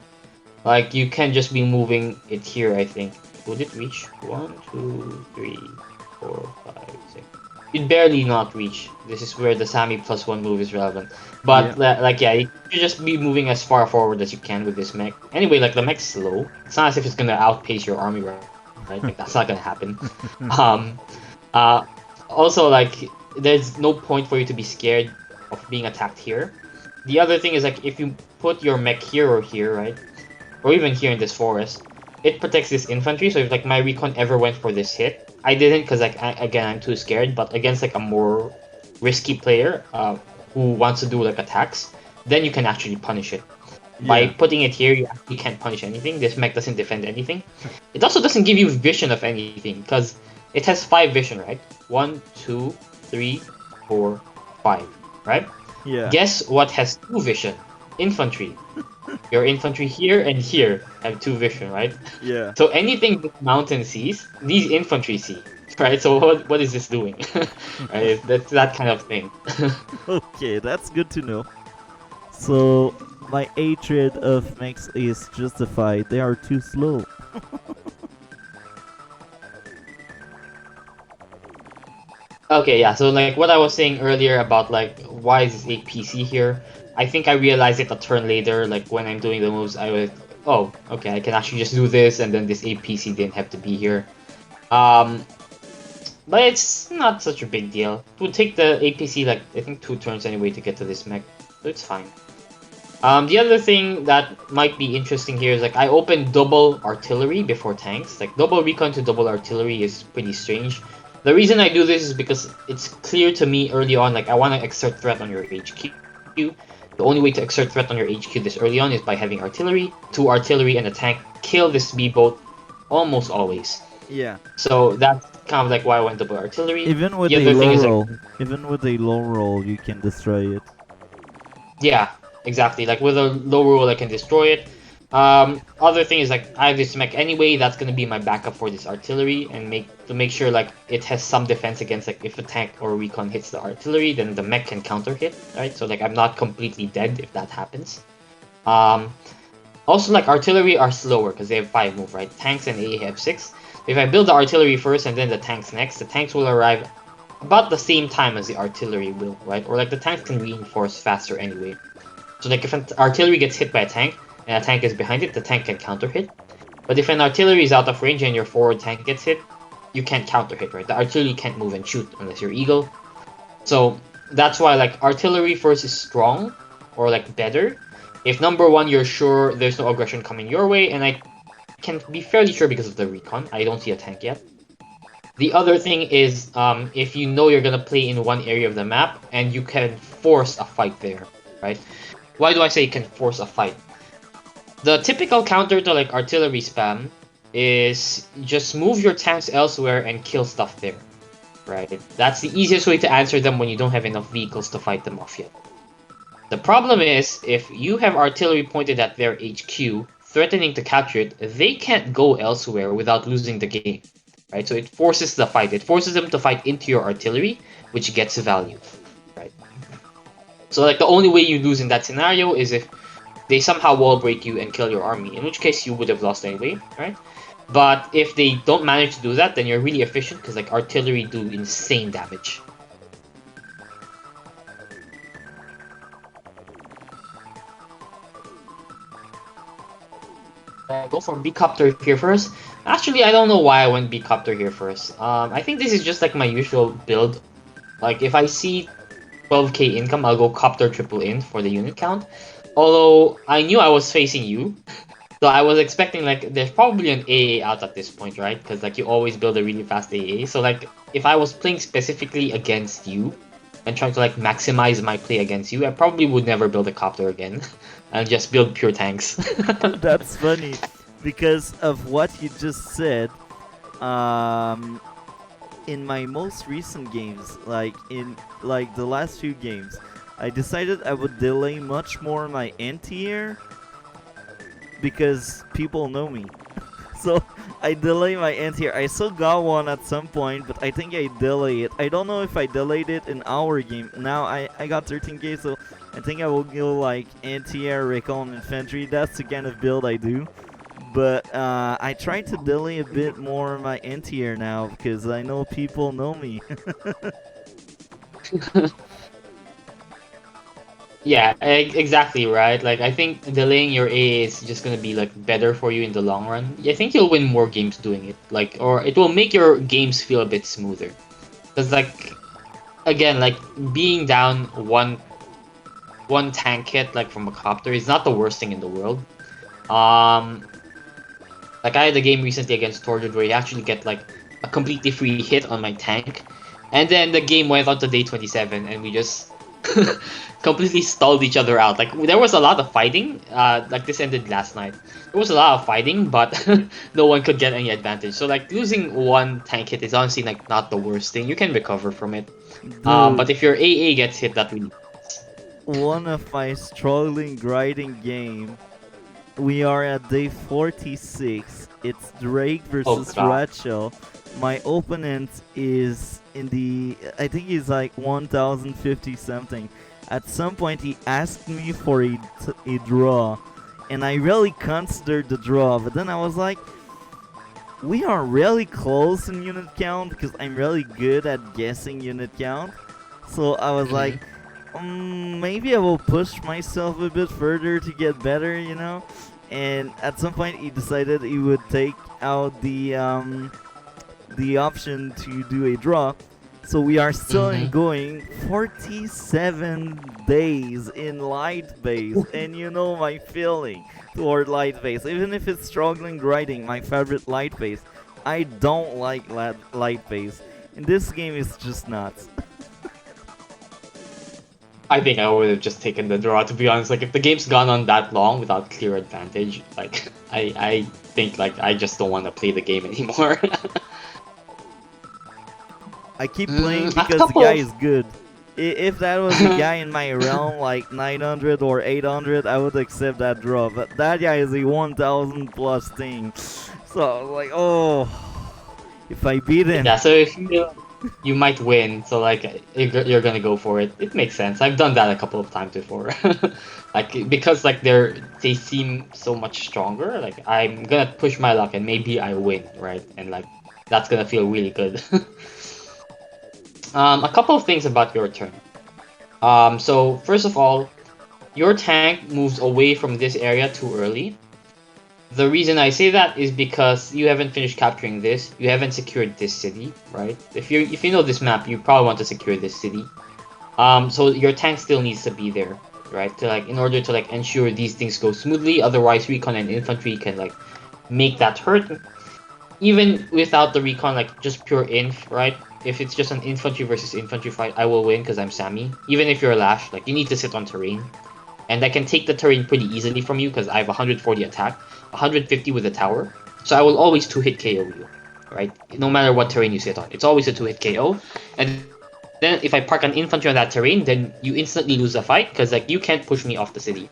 Like you can just be moving it here, I think. Would it reach? 1, 2, 3, 4, 5, 6. It barely not reach. This is where the Sami +1 move is relevant. Yeah. But like yeah, you should just be moving as far forward as you can with this mech. Anyway, like the mech's slow. It's not as if it's gonna outpace your army, right? Like that's not gonna happen. Um, uh, also like there's no point for you to be scared of being attacked here. The other thing is like if you put your mech here or here, right? Or even here in this forest, it protects this infantry. So if like my recon ever went for this hit, I didn't because like again I'm too scared. But against like a more risky player who wants to do like attacks, then you can actually punish it. By Yeah. putting it here, you actually can't punish anything. This mech doesn't defend anything. It also doesn't give you vision of anything because it has 5 vision, right? 1, 2, 3, 4, 5, right? Yeah. Guess what has 2 vision? Infantry. Your infantry here and here have 2 vision, right? Yeah. So anything this mountain sees, these infantry see, right? So what is this doing? Right? That's that kind of thing. Okay, that's good to know. So my hatred of mechs is justified. They are too slow. Okay, yeah. So like what I was saying earlier about like why is this APC here? I think I realized it a turn later. Like when I'm doing the moves, I was oh okay, I can actually just do this, and then this APC didn't have to be here. Um, but it's not such a big deal. It would take the APC like I think 2 turns anyway to get to this mech, so it's fine. The other thing that might be interesting here is like I opened double artillery before tanks. Like double recon to double artillery is pretty strange. The reason I do this is because it's clear to me early on, like I want to exert threat on your HQ. The only way to exert threat on your HQ this early on is by having artillery. 2 artillery and a tank kill this B-boat almost always. Yeah. So that's kind of like why I went double artillery. Even with The a other thing low is like roll, you can destroy it. yeah, exactly. Like with a low roll, I can destroy it. Other thing is like I have this mech anyway. That's gonna be my backup for this artillery, and make sure like it has some defense against like if a tank or a recon hits the artillery, then the mech can counter hit, right? So like I'm not completely dead if that happens. Um, Also like artillery are slower because they have 5 move, right? Tanks and AA have 6. If I build the artillery first and then the tanks next, the tanks will arrive about the same time as the artillery will, right? Or like the tanks can reinforce faster anyway. So like if an artillery gets hit by a tank and a tank is behind it, the tank can counter hit. But if an artillery is out of range and your forward tank gets hit, you can't counter hit, right? The artillery can't move and shoot unless you're eagle. So that's why like artillery first is strong or like better. If number 1 you're sure there's no aggression coming your way, and I can be fairly sure because of the recon. I don't see a tank yet. The other thing is if you know you're gonna play in one area of the map and you can force a fight there, right? Why do I say you can force a fight? The typical counter to like artillery spam is just move your tanks elsewhere and kill stuff there, right? That's the easiest way to answer them when you don't have enough vehicles to fight them off yet. The problem is, if you have artillery pointed at their HQ, threatening to capture it, they can't go elsewhere without losing the game, right? So it forces the fight. It forces them to fight into your artillery, which gets value, right? So like the only way you lose in that scenario is if they somehow wall break you and kill your army, in which case you would have lost anyway, right? But if they don't manage to do that, then you're really efficient because like artillery do insane damage. Go for B-Copter here first. Actually, I don't know why I went B-Copter here first. I think this is just like my usual build. Like if I see 12k income, I'll go Copter triple in for the unit count. Although I knew I was facing you, so I was expecting like there's probably an AA out at this point, right? Because like you always build a really fast AA. So like if I was playing specifically against you and trying to like maximize my play against you, I probably would never build a Copter again and just build pure tanks. That's funny because of what you just said. Um, in my most recent games, like in like the last few games, I decided I would delay much more my anti-air because people know me. So I delay my anti-air. I still got one at some point, but I think I delay it. I don't know if I delayed it in our game. Now I got 13k, so I think I will go like anti-air, recon, infantry. That's the kind of build I do. But I try to delay a bit more my anti-air now because I know people know me. Yeah, exactly right. Like I think delaying your A is just gonna be like better for you in the long run. I think you'll win more games doing it. Like, or it will make your games feel a bit smoother. Cause like again, like being down one tank hit like from a copter is not the worst thing in the world. Um, like I had a game recently against Tortured where he actually get like a completely free hit on my tank, and then the game went on to day 27, and we just completely stalled each other out. Like there was a lot of fighting. Like this ended last night. There was a lot of fighting, but no one could get any advantage. So like losing one tank hit is honestly like not the worst thing. You can recover from it. Dude, But if your AA gets hit, that really. one of my struggling grinding game. We are at day 46. It's Drake Oh versus god. Rachel. My opponent is in the, I think he's like 1050 something. At some point, he asked me for a draw, and I really considered the draw, but then I was like, we are really close in unit count because I'm really good at guessing unit count. So I was like, Mhm. maybe I will push myself a bit further to get better, you know? And at some point, he decided he would take out the option to do a draw. So we are still in Mhm. going 47 days in light base, and you know my feeling toward light base. Even if it's struggling grinding, my favorite light base, I don't like light base. In this game, it's just nuts. I think I would have just taken the draw to be honest. Like if the game's gone on that long without clear advantage, like I think like I just don't want to play the game anymore. I keep playing A because the couple guy of is good. If that was a guy in my realm like 900 or 800, I would accept that draw. But that guy is a 1000 plus thing. So I was like, oh, if I beat him. yeah. So if you might win, so like you're gonna go for it. It makes sense. I've done that a couple of times before. Like because like they seem so much stronger. Like I'm gonna push my luck and maybe I win, right? And like that's gonna feel really good. A couple of things about your turn. So first of all, your tank moves away from this area too early. The reason I say that is because you haven't finished capturing this. You haven't secured this city, right? If you know this map, you probably want to secure this city. So your tank still needs to be there, right? To like in order to like ensure these things go smoothly. Otherwise, recon and infantry can like make that hurt. Even without the recon, like just pure inf, right? If it's just an infantry versus infantry fight, I will win because I'm Sami. Even if you're Lash, like you need to sit on terrain, and I can take the terrain pretty easily from you because I have 140 attack, 150 with the tower. So I will always 2-hit KO you, right? No matter what terrain you sit on, it's always a 2-hit KO. And then if I park an infantry on that terrain, then you instantly lose the fight because like you can't push me off the city,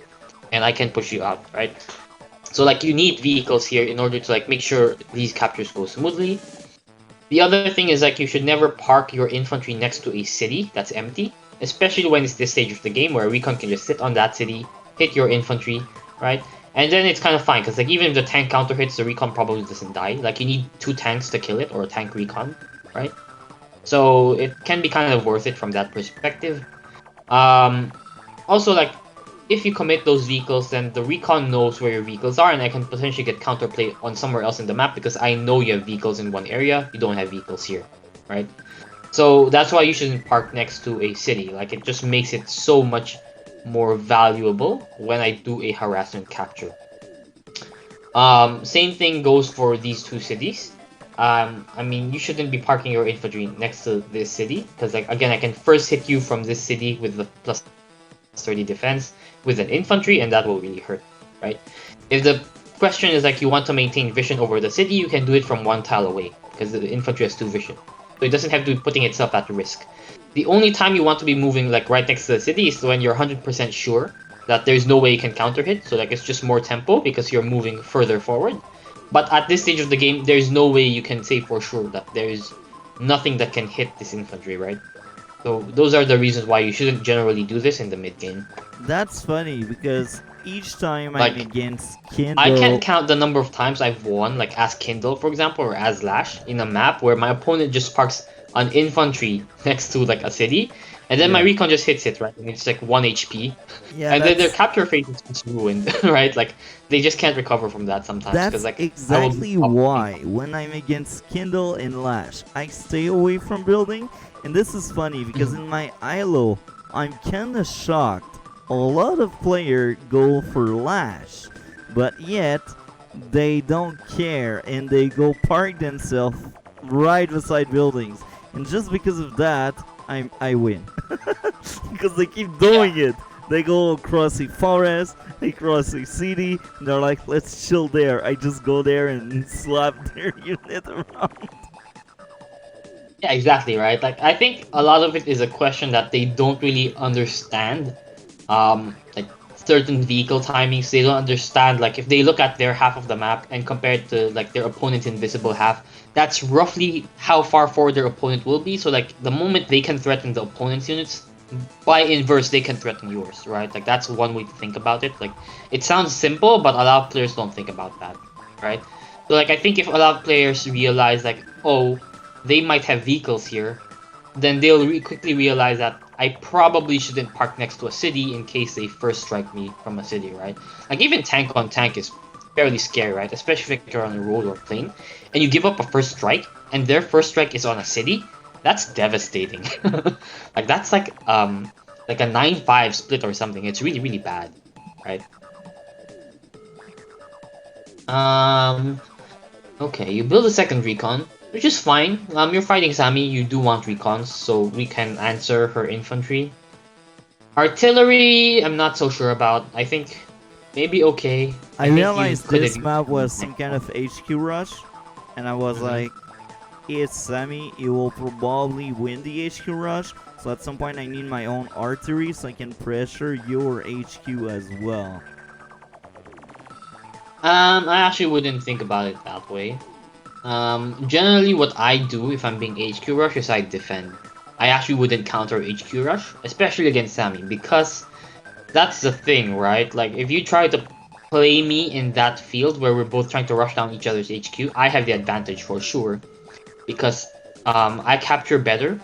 and I can push you out, right? So like you need vehicles here in order to like make sure these captures go smoothly. The other thing is like you should never park your infantry next to a city that's empty, especially when it's this stage of the game where a recon can just sit on that city, hit your infantry, right? And then it's kind of fine because like even if the tank counter hits, the recon probably doesn't die. Like you need 2 tanks to kill it or a tank recon, right? So it can be kind of worth it from that perspective. Um, Also, like if you commit those vehicles, then the recon knows where your vehicles are, and I can potentially get counterplay on somewhere else in the map because I know you have vehicles in one area, you don't have vehicles here, right? So that's why you shouldn't park next to a city. Like it just makes it so much more valuable when I do a harassment capture. Same thing goes for these 2 cities. I mean, you shouldn't be parking your infantry next to this city because, like, again, I can first hit you from this city with the plus 30 defense with an infantry, and that will really hurt, right? If the question is like you want to maintain vision over the city, you can do it from 1 tile away because the infantry has 2 vision, so it doesn't have to be putting itself at risk. The only time you want to be moving like right next to the city is when you're 100% sure that there's no way you can counter hit, so like it's just more tempo because you're moving further forward. But at this stage of the game, there's no way you can say for sure that there's nothing that can hit this infantry, right? So those are the reasons why you shouldn't generally do this in the mid game. That's funny because each time I'm Like, against I can't Kindle, count the number of times I've won, like as Kindle, for example, or as Lash in a map where my opponent just parks an infantry next to like a city, and then my yeah, recon just hits it, right? And it's like 1 HP. yeah, And then their capture phase is just ruined, right? Like, they just can't recover from that sometimes, because that's like, I will be exactly up. why when I'm against Kindle and Lash, I stay away from building. And this is funny because Mhm. in my ILO, I'm kinda shocked. A lot of players go for Lash, but yet they don't care and they go park themselves right beside buildings. And just because of that, I win. Because they keep Yeah, doing it. They go across the forest, they cross the city, and they're like, let's chill there. I just go there and slap their unit around. yeah, exactly, right? Like, I think a lot of it is a question that they don't really understand. Like certain vehicle timings, they don't understand. Like, if they look at their half of the map and compare it to like their opponent's invisible half, that's roughly how far forward their opponent will be. So like the moment they can threaten the opponent's units, by inverse they can threaten yours, right? Like that's one way to think about it. Like, it sounds simple, but a lot of players don't think about that, right? So like, I think if a lot of players realize like, oh, they might have vehicles here, then they'll quickly realize that I probably shouldn't park next to a city in case they first strike me from a city, right? Like, even tank on tank is fairly scary, right? Especially if you're on a road or plane, and you give up a first strike, and their first strike is on a city. That's devastating. Like, that's like a 9-5 split or something. It's really, really bad, right? Um, okay, you build a second recon, which is fine. You're fighting Sami, you do want recons, so we can answer her infantry. Artillery, I'm not so sure about. I think maybe okay. I I think you realized could have this used map was next some kind one. of HQ rush, and I was Hmm. like, it's Semi, it will probably win the HQ rush, so at some point I need my own artery so I can pressure your HQ as well. I actually wouldn't think about it that way. Generally what I do if I'm being HQ rush is I defend. I actually wouldn't counter HQ rush, especially against Sammy, because that's the thing, right? Like, if you try to play me in that field where we're both trying to rush down each other's HQ, I have the advantage for sure, because I capture better,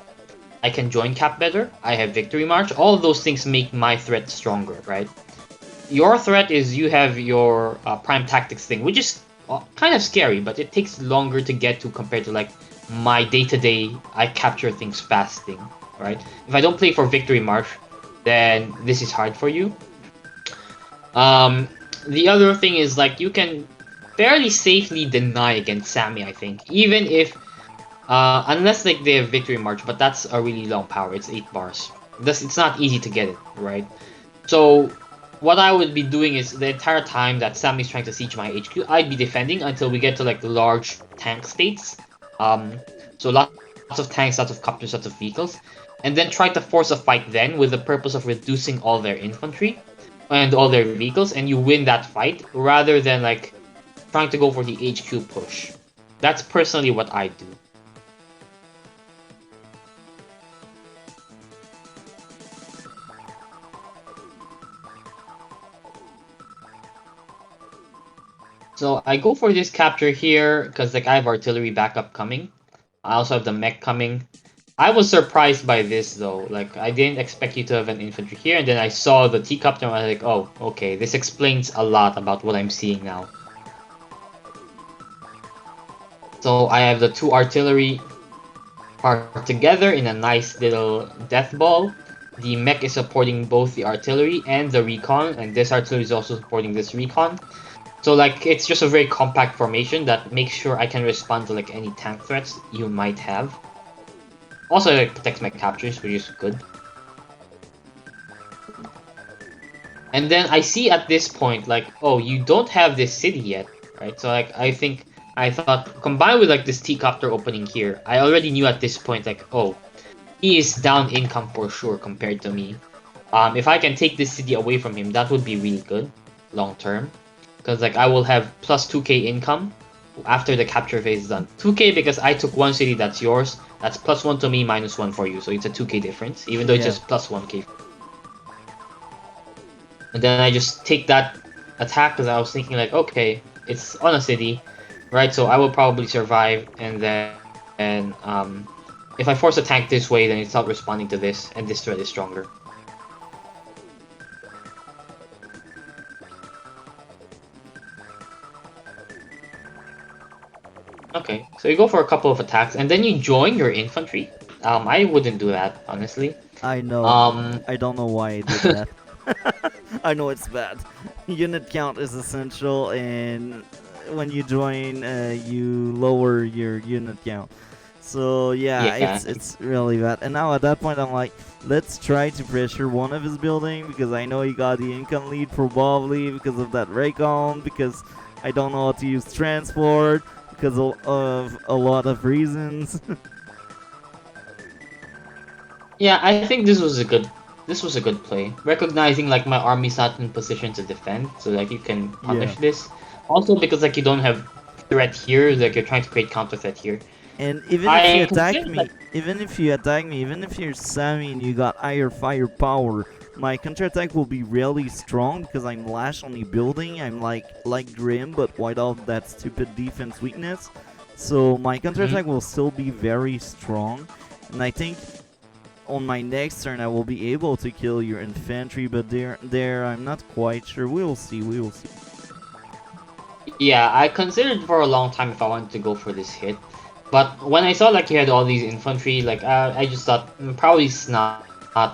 I can join cap better, I have victory march, all of those things make my threat stronger, right? Your threat is you have your prime tactics thing, which is kind of scary, but it takes longer to get to compared to like my day-to-day I capture things fast thing, right? If I don't play for victory march, then this is hard for you. Um, the other thing is like you can fairly safely deny against Sammy, I think, even if unless like they have victory march, but that's a really long power. It's 8 bars. It's not easy to get it, right? So what I would be doing is the entire time that Sammy's trying to siege my HQ, I'd be defending until we get to like large tank states. So lots of tanks, lots of copters, lots of vehicles, and then try to force a fight then with the purpose of reducing all their infantry and all their vehicles, and you win that fight rather than like trying to go for the HQ push. That's personally what I do. So I go for this capture here because like I have artillery backup coming. I also have the mech coming. I was surprised by this though. Like, I didn't expect you to have an infantry here, and then I saw the T-copter and I was like, oh, okay, this explains a lot about what I'm seeing now. So I have the two artillery parked together in a nice little death ball. The mech is supporting both the artillery and the recon, and this artillery is also supporting this recon. So like, it's just a very compact formation that makes sure I can respond to like any tank threats you might have. Also, it protects my captures, which is good. And then I see at this point, like, oh, you don't have this city yet, right? So like, I thought combined with like this T-copter opening here, I already knew at this point, like, oh, he is down income for sure compared to me. If I can take this city away from him, that would be really good long term, because like I will have plus 2k income after the capture phase is done. 2k because I took one city that's yours. That's +1 to me, -1 for you. So it's a 2k difference, even though it's Yeah. just +1k. And then I just take that attack because I was thinking like, okay, it's on a city, right? So I will probably survive, and then if I force a tank this way, then it's not responding to this, and this threat is stronger. Okay, so you go for a couple of attacks, and then you join your infantry. I wouldn't do that, honestly. I know. Um, I don't know why I did that. I know it's bad. Unit count is essential, and when you join, you lower your unit count. So yeah, yeah, it's really bad. And now at that point, I'm like, let's try to pressure one of his building because I know he got the income lead probably because of that Raycon. Because I don't know how to use transport because of a lot of reasons. yeah. I think this was a good play. Recognizing like my army's not in position to defend, so like you can Yeah. punish this. Also because like you don't have threat here, like you're trying to create counter threat here. And even if you I attack consider like me, even if you're Sami and you got higher firepower, my counterattack will be really strong because I'm lash on the building. I'm like Grim, but without that stupid defense weakness. So my counterattack will still be very strong, and I think on my next turn I will be able to kill your infantry. But there I'm not quite sure. We will see. We will see. yeah, I considered for a long time if I wanted to go for this hit, but when I saw like you had all these infantry, like I just thought probably it's not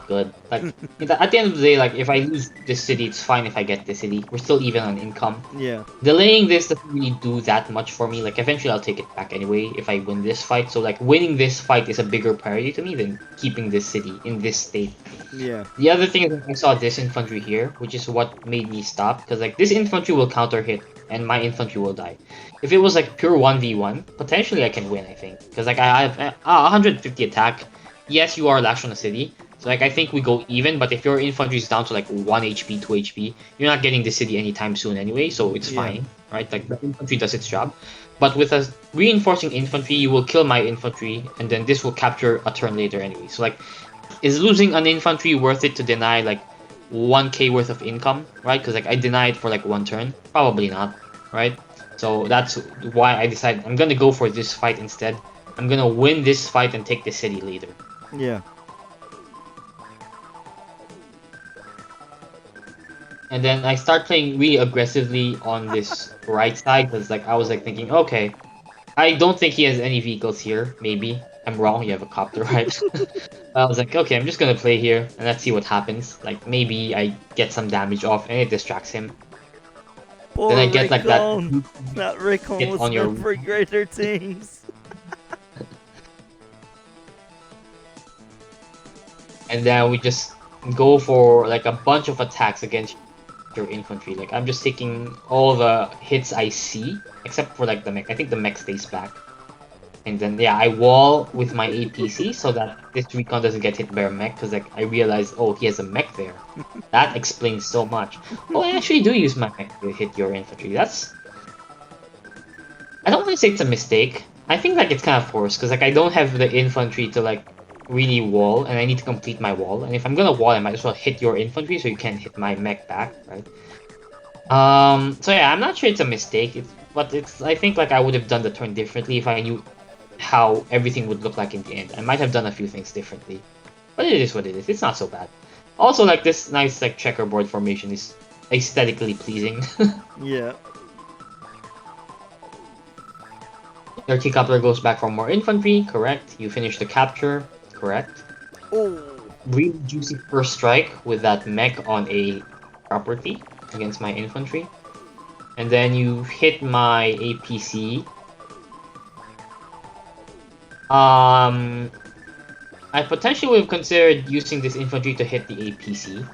good. Like at the end of the day, like if I lose this city, it's fine if I get this city. We're still even on income. Yeah. Delaying this doesn't really do that much for me. Like eventually I'll take it back anyway if I win this fight. So like winning this fight is a bigger priority to me than keeping this city in this state. Yeah. The other thing is I saw this infantry here, which is what made me stop, because like this infantry will counter hit and my infantry will die. If it was like pure 1v1, potentially I can win, I think. Because like I have 150 attack. Yes, you are lash on the city. So like I think we go even, but if your infantry is down to like 1 HP, 2 HP, you're not getting the city anytime soon anyway, so it's Yeah. fine, right? Like the infantry does its job. But with a reinforcing infantry, you will kill my infantry, and then this will capture a turn later anyway. So like is losing an infantry worth it to deny like 1k worth of income, right? Because like I denied for like one turn, probably not, right? So that's why I decided I'm gonna go for this fight instead. I'm gonna win this fight and take the city later. Yeah. And then I start playing really aggressively on this right side because like I was like thinking, okay, I don't think he has any vehicles here. Maybe I'm wrong. You have a copter, right? I was like, okay, I'm just gonna play here and let's see what happens. Like maybe I get some damage off and it distracts him. Then Poor I get like that Raycon. That Raycon hit was on your, meant for greater things. and then we just go for like a bunch of attacks against your infantry. Like I'm just taking all the hits I see, except for like the mech. I think the mech stays back. And then yeah, I wall with my APC so that this recon doesn't get hit by a mech because like I realized oh he has a mech there. That explains so much. Oh I actually do use my mech to hit your infantry. That's I don't want to say it's a mistake. I think like it's kind of forced because like I don't have the infantry to like really wall and I need to complete my wall. And if I'm gonna wall I might as well hit your infantry so you can't hit my mech back, right? So yeah, I'm not sure it's a mistake. But it's I think like I would have done the turn differently if I knew how everything would look like in the end. I might have done a few things differently. But it is what it is. It's not so bad. Also like this nice like checkerboard formation is aesthetically pleasing. Yeah. Your T-Coupler goes back for more infantry, correct. You finish the capture, correct. Oh. Really juicy first strike with that mech on a property against my infantry. And then you hit my APC. I potentially would have considered using this infantry to hit the APC.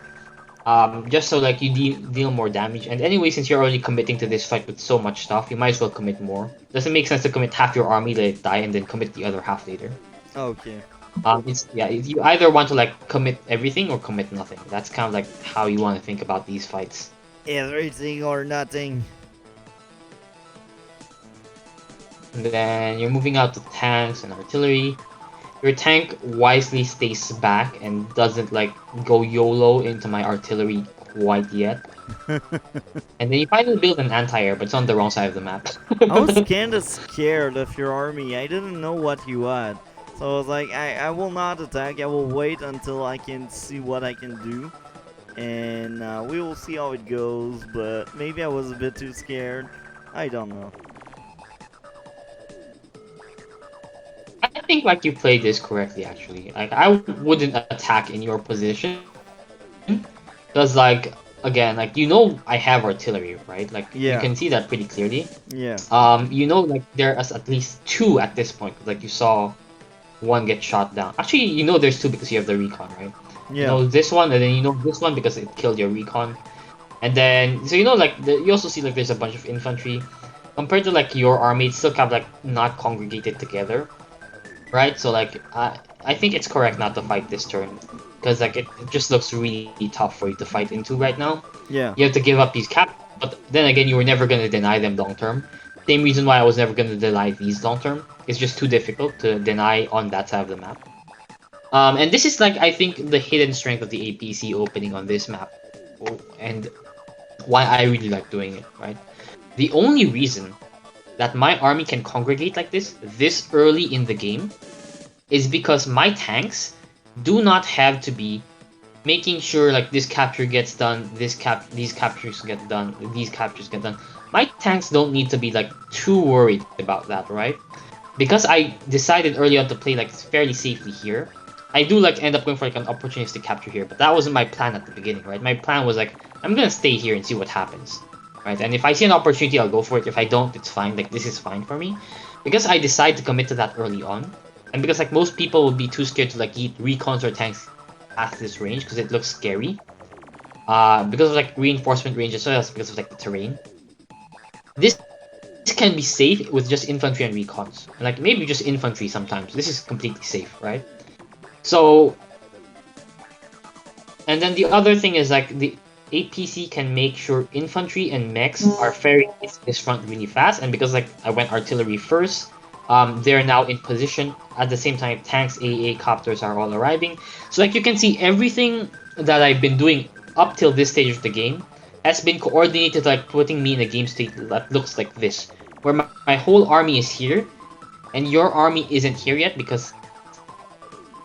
Just so like you deal more damage. And anyway, since you're already committing to this fight with so much stuff, you might as well commit more. Doesn't make sense to commit half your army, let it die, and then commit the other half later. Okay. It's yeah, you either want to like commit everything or commit nothing. That's kind of like how you want to think about these fights. Everything or nothing. And then you're moving out to tanks and artillery. Your tank wisely stays back and doesn't like go YOLO into my artillery quite yet. And then you finally build an anti-air, but it's on the wrong side of the map. I was kinda scared of your army. I didn't know what you had. So I was like, I will not attack. I will wait until I can see what I can do. And we will see how it goes. But maybe I was a bit too scared. I don't know. I think like you played this correctly actually. Like I wouldn't attack in your position, because like again, like you know I have artillery, right? Like you Yeah, can see that pretty clearly. yeah, You know like there is at least two at this point. Like you saw one get shot down. Actually, you know there's two because you have the recon, right? You yeah, know this one, and then you know this one because it killed your recon. And then so you know like you also see like there's a bunch of infantry. Compared to like your army, it's still kind of like not congregated together, right? So like I think it's correct not to fight this turn because like it just looks really tough for you to fight into right now. yeah, You have to give up these cap, but then again you were never gonna deny them long term. Same reason why I was never gonna deny these long term. It's just too difficult to deny on that side of the map. And this is like I think the hidden strength of the APC opening on this map, and why I really like doing it. Right, the only reason that my army can congregate like this early in the game is because my tanks do not have to be making sure like this capture gets done, these captures get done, these captures get done. My tanks don't need to be like too worried about that, right? Because I decided early on to play like fairly safely here. I do like end up going for like an opportunistic capture here, but that wasn't my plan at the beginning, right? My plan was like I'm gonna stay here and see what happens, right? And if I see an opportunity, I'll go for it. If I don't, it's fine. Like this is fine for me, because I decided to commit to that early on, and because like most people would be too scared to like eat recons or tanks past this range because it looks scary. Because of like reinforcement range as well as because of like the terrain. This can be safe with just infantry and recons. And, like maybe just infantry sometimes. This is completely safe, right? So, and then the other thing is like the APC can make sure infantry and mechs are ferrying this front really fast. And because like I went artillery first, they're now in position. At the same time, tanks, AA, copters are all arriving. So like you can see everything that I've been doing up till this stage of the game has been coordinated like putting me in a game state that looks like this. Where my whole army is here, and your army isn't here yet because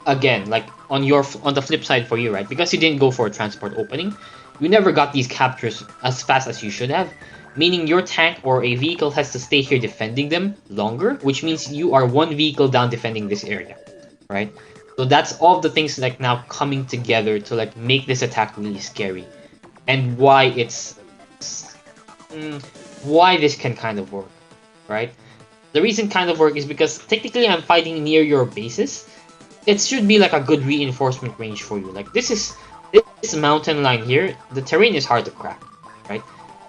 again, like on the flip side for you, right? Because you didn't go for a transport opening, you never got these captures as fast as you should have, meaning your tank or a vehicle has to stay here defending them longer, which means you are one vehicle down defending this area, right? So that's all the things like now coming together to like make this attack really scary, and why it's why this can kind of work, right? The reason kind of work is because technically I'm fighting near your bases. It should be like a good reinforcement range for you. Like this mountain line here, the terrain is hard to crack, right?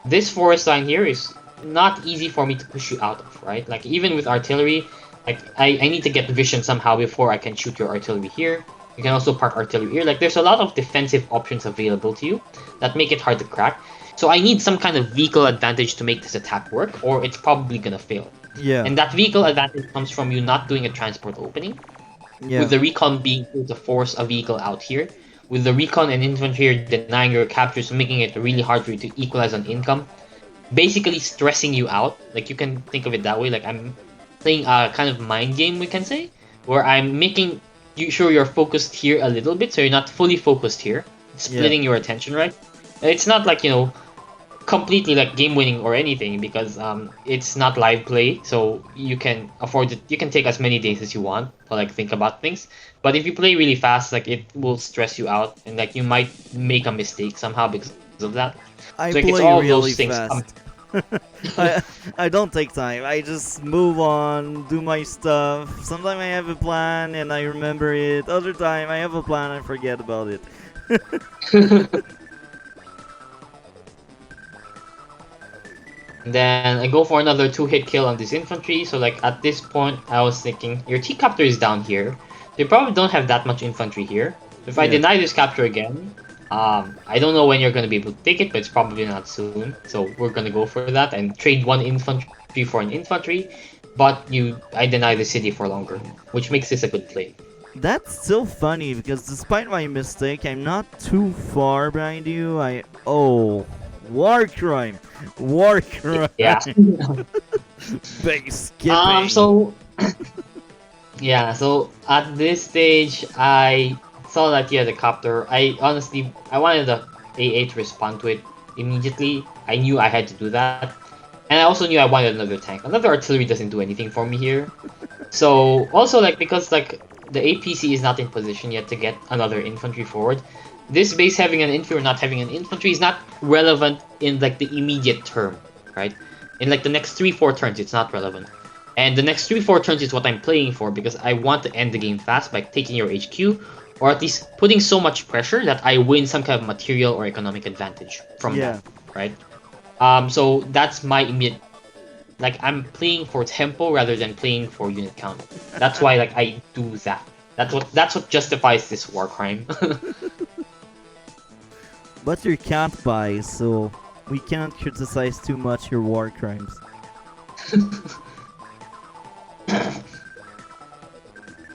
This forest line here is not easy for me to push you out of, right? Like even with artillery, like I need to get vision somehow before I can shoot your artillery here. You can also park artillery here. Like there's a lot of defensive options available to you that make it hard to crack. So I need some kind of vehicle advantage to make this attack work, or it's probably gonna fail. yeah, And that vehicle advantage comes from you not doing a transport opening, with yeah, the recon being able to force a vehicle out here, with the recon and infantry here denying your captures, making it really hard for you to equalize on income, basically stressing you out. Like you can think of it that way. Like I'm playing a kind of mind game, we can say, where I'm making you sure you're focused here a little bit, so you're not fully focused here, yeah. splitting your attention, right? It's not like completely like game winning or anything because it's not live play, so you can afford it. You can take as many days as you want to like think about things, but if you play really fast, like it will stress you out and like you might make a mistake somehow because of that. So like I it's all play of those really things fast. I I don't take time. I just move on, do my stuff. Sometimes I have a plan and I remember it. Other time I have a plan and forget about it. And then I go for another 2-hit kill on this infantry. So like at this point, I was thinking your T-Copter is down here. They probably don't have that much infantry here. If I Yeah. deny this capture again, I don't know when you're gonna be able to take it, but it's probably not soon. So we're gonna go for that and trade one infantry for an infantry. but I deny the city for longer, which makes this a good play. That's still funny because despite my mistake, I'm not too far behind you. War crime, war crime, Yeah. base skipping. So yeah, so at this stage, I saw that you had a copter. I wanted the AA to respond to it immediately. I knew I had to do that. And I also knew I wanted another tank. Another artillery doesn't do anything for me here. So, also, like, because, like, the APC is not in position yet to get another infantry forward, this base having an infantry or not having an infantry is not relevant in, like, the immediate term, right? In, like, the next 3-4 turns, it's not relevant. And the next 3-4 turns is what I'm playing for because I want to end the game fast by taking your HQ, or at least putting so much pressure that I win some kind of material or economic advantage from that, Yeah, right? So that's my immediate, like, I'm playing for tempo rather than playing for unit count. That's why, like, I do that. That's what justifies this war crime. but you can't buy, so we cannot criticize too much your war crimes.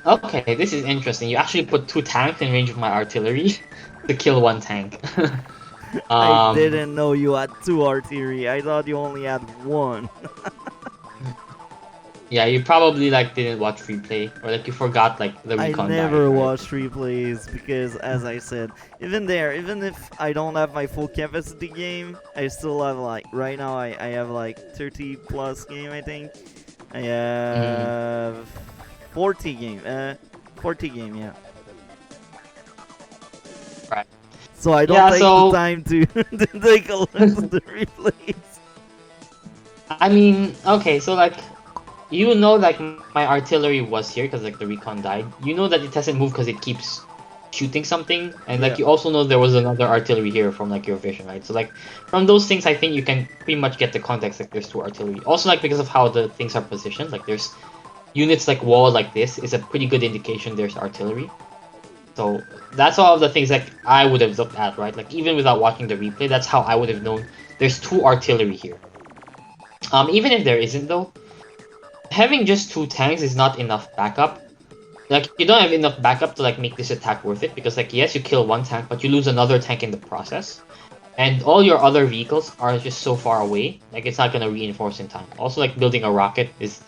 Okay, this is interesting. You actually put 2 tanks in range of my artillery to kill 1 tank. I um, didn't know you had two artillery. I thought you only had one. yeah, you probably like didn't watch replay or like you forgot like the I recon died, never right? watch replays because, as I said, even there, even if I don't have my full capacity game, I still have like right now I have like 30 plus game. I think I Mm, have 40 game. 40 game. Yeah. right. So I don't Yeah, take the so time to, to take a look at the replays. I mean, okay, so like you know, like my artillery was here because like the recon died. You know that it doesn't move because it keeps shooting something, and like Yeah. you also know there was another artillery here from like your vision, right? So like from those things, I think you can pretty much get the context. Like there's 2 artillery. Also like because of how the things are positioned, like there's units like wall like this is a pretty good indication there's artillery. So that's all of the things like I would have looked at, right? Like even without watching the replay, that's how I would have known there's 2 artillery here. Even if there isn't though, having just 2 tanks is not enough backup. Like you don't have enough backup to like make this attack worth it because like yes you kill 1 tank but you lose another tank in the process. And all your other vehicles are just so far away, like it's not gonna reinforce in time. Also like building a rocket is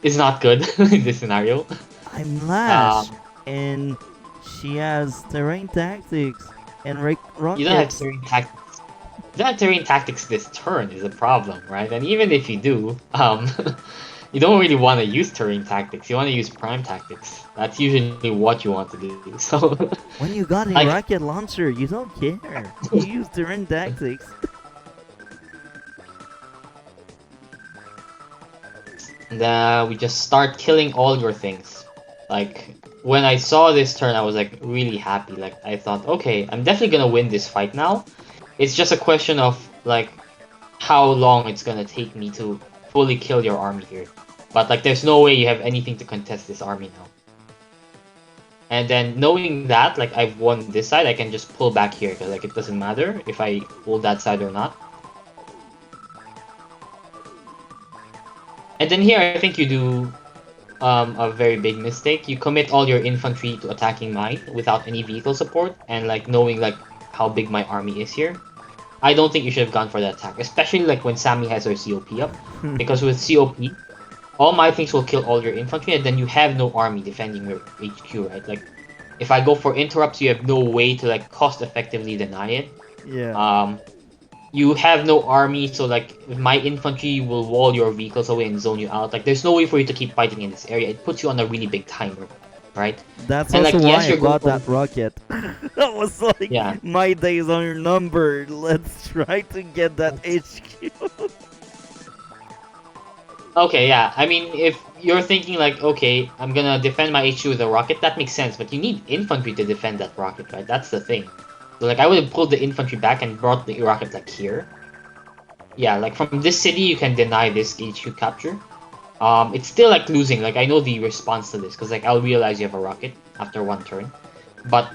is not good in this scenario. I'm Lash, Um, and she has terrain tactics and you don't have rockets. terrain tactics. You don't have terrain tactics this turn is a problem, right? And even if you do, you don't really want to use terrain tactics. You want to use prime tactics. That's usually what you want to do. So, When you got a like, rocket launcher, you don't care. You use terrain tactics. we just start killing all your things. Like, when I saw this turn, I was like really happy. Like, I thought, okay, I'm definitely gonna win this fight now. It's just a question of like how long it's gonna take me to fully kill your army here. But like, there's no way you have anything to contest this army now. And then knowing that, like I've won this side, I can just pull back here because like it doesn't matter if I hold that side or not. And then here, I think you do a very big mistake. You commit all your infantry to attacking mine without any vehicle support, and like knowing like how big my army is here. I don't think you should have gone for that attack, especially like when Sami has her COP up, because with COP, all my things will kill all your infantry, and then you have no army defending your HQ, right? Like, if I go for interrupts, you have no way to like cost effectively deny it. Yeah. Um, you have no army, so like my infantry will wall your vehicles away and zone you out. Like, there's no way for you to keep fighting in this area. It puts you on a really big timer, right? That's And also like, why yes, I you're going got for that rocket. That was like, yeah. my days are numbered. Let's try to get that HQ. Okay, yeah. I mean, if you're thinking like, okay, I'm gonna defend my HQ with a rocket, that makes sense. But you need infantry to defend that rocket, right? That's the thing. So like, I would have pulled the infantry back and brought the rocket like here. Yeah, like from this city, you can deny this HQ capture. It's still like losing. Like I know the response to this because like I'll realize you have a rocket after 1 turn, but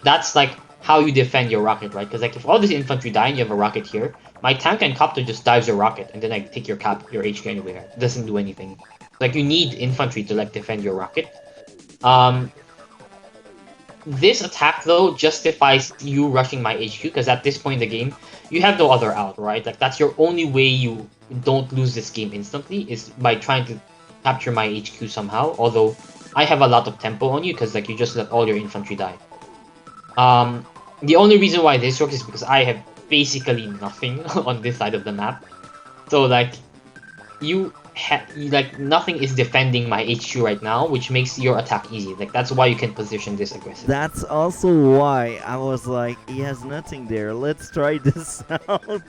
that's like how you defend your rocket, right? Because like if all this infantry die and you have a rocket here, my tank and copter just dives your rocket, and then I take your HQ anywhere. It doesn't do anything. Like you need infantry to like defend your rocket. This attack though justifies you rushing my HQ because at this point in the game, you have no other out, right? Like that's your only way you don't lose this game instantly is by trying to capture my HQ somehow. Although I have a lot of tempo on you because like you just let all your infantry die. The only reason why this works is because I have basically nothing on this side of the map. So like like nothing is defending my HQ right now, which makes your attack easy. Like that's why you can position this aggressively. That's also why I was like, he has nothing there. Let's try this out.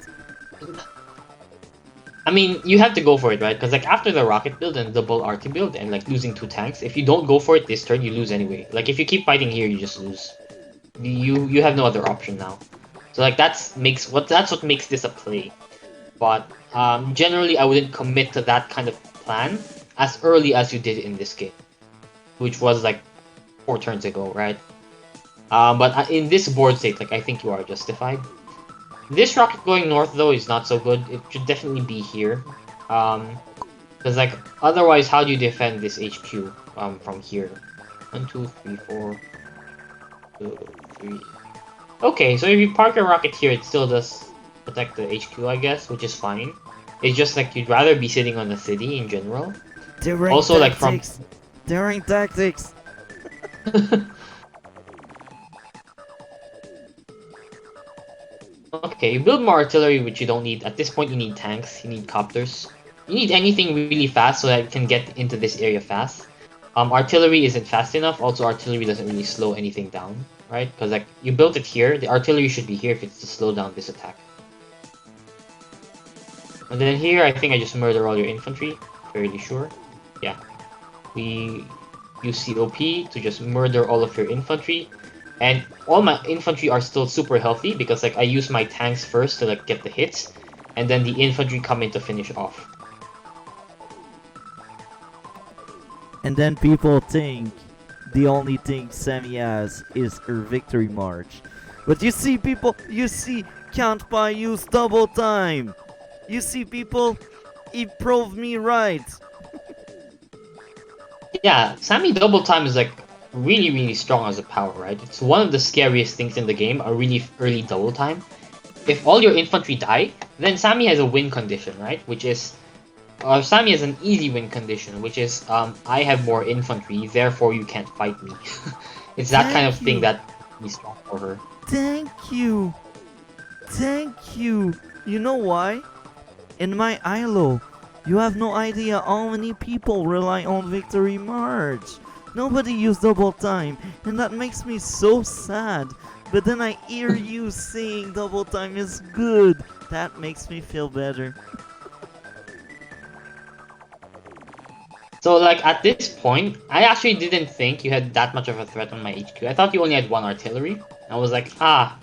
I mean, you have to go for it, right? Because like after the rocket build and double arty build and like losing 2 tanks, if you don't go for it this turn, you lose anyway. Like if you keep fighting here, you just lose. You have no other option now. So like that's what makes this a play. But generally, I wouldn't commit to that kind of plan as early as you did in this game, which was like 4 turns ago, right? But in this board state, like I think you are justified. This rocket going north though is not so good. It should definitely be here, because like otherwise, how do you defend this HQ from here? 1, 2, 3, 4, 2, 3. Okay, so if you park your rocket here, it still does protect the HQ, I guess, which is fine. It's just like you'd rather be sitting on the city in general. Daring Also, tactics. Daring tactics. Okay, you build more artillery, which you don't need. At this point, you need tanks, you need copters. You need anything really fast so that you can get into this area fast. Artillery isn't fast enough. Also, artillery doesn't really slow anything down, right? Because like you built it here, the artillery should be here if it's to slow down this attack. And then here, I think I just murder all your infantry. Fairly sure. Yeah. We use COP to just murder all of your infantry. And all my infantry are still super healthy because like I use my tanks first to like get the hits, and then the infantry come in to finish off. And then people think the only thing Sami has is her victory march. But you see people, you see kantbei use double time. You see people, he proved me right. Yeah, Sami double time is like really strong as a power, right? It's one of the scariest things in the game, a really early double time. If all your infantry die, then Sami has a win condition, right? Which is, Sami has an easy win condition, which is, I have more infantry, therefore you can't fight me. It's that kind of thing that is strong for her. Thank you. Thank you. You know why? In my ILO, you have no idea how many people rely on Victory March. Nobody used double time, and that makes me so sad. But then I hear you saying double time is good. That makes me feel better. So like at this point, I actually didn't think you had that much of a threat on my HQ. I thought you only had 1 artillery. I was like,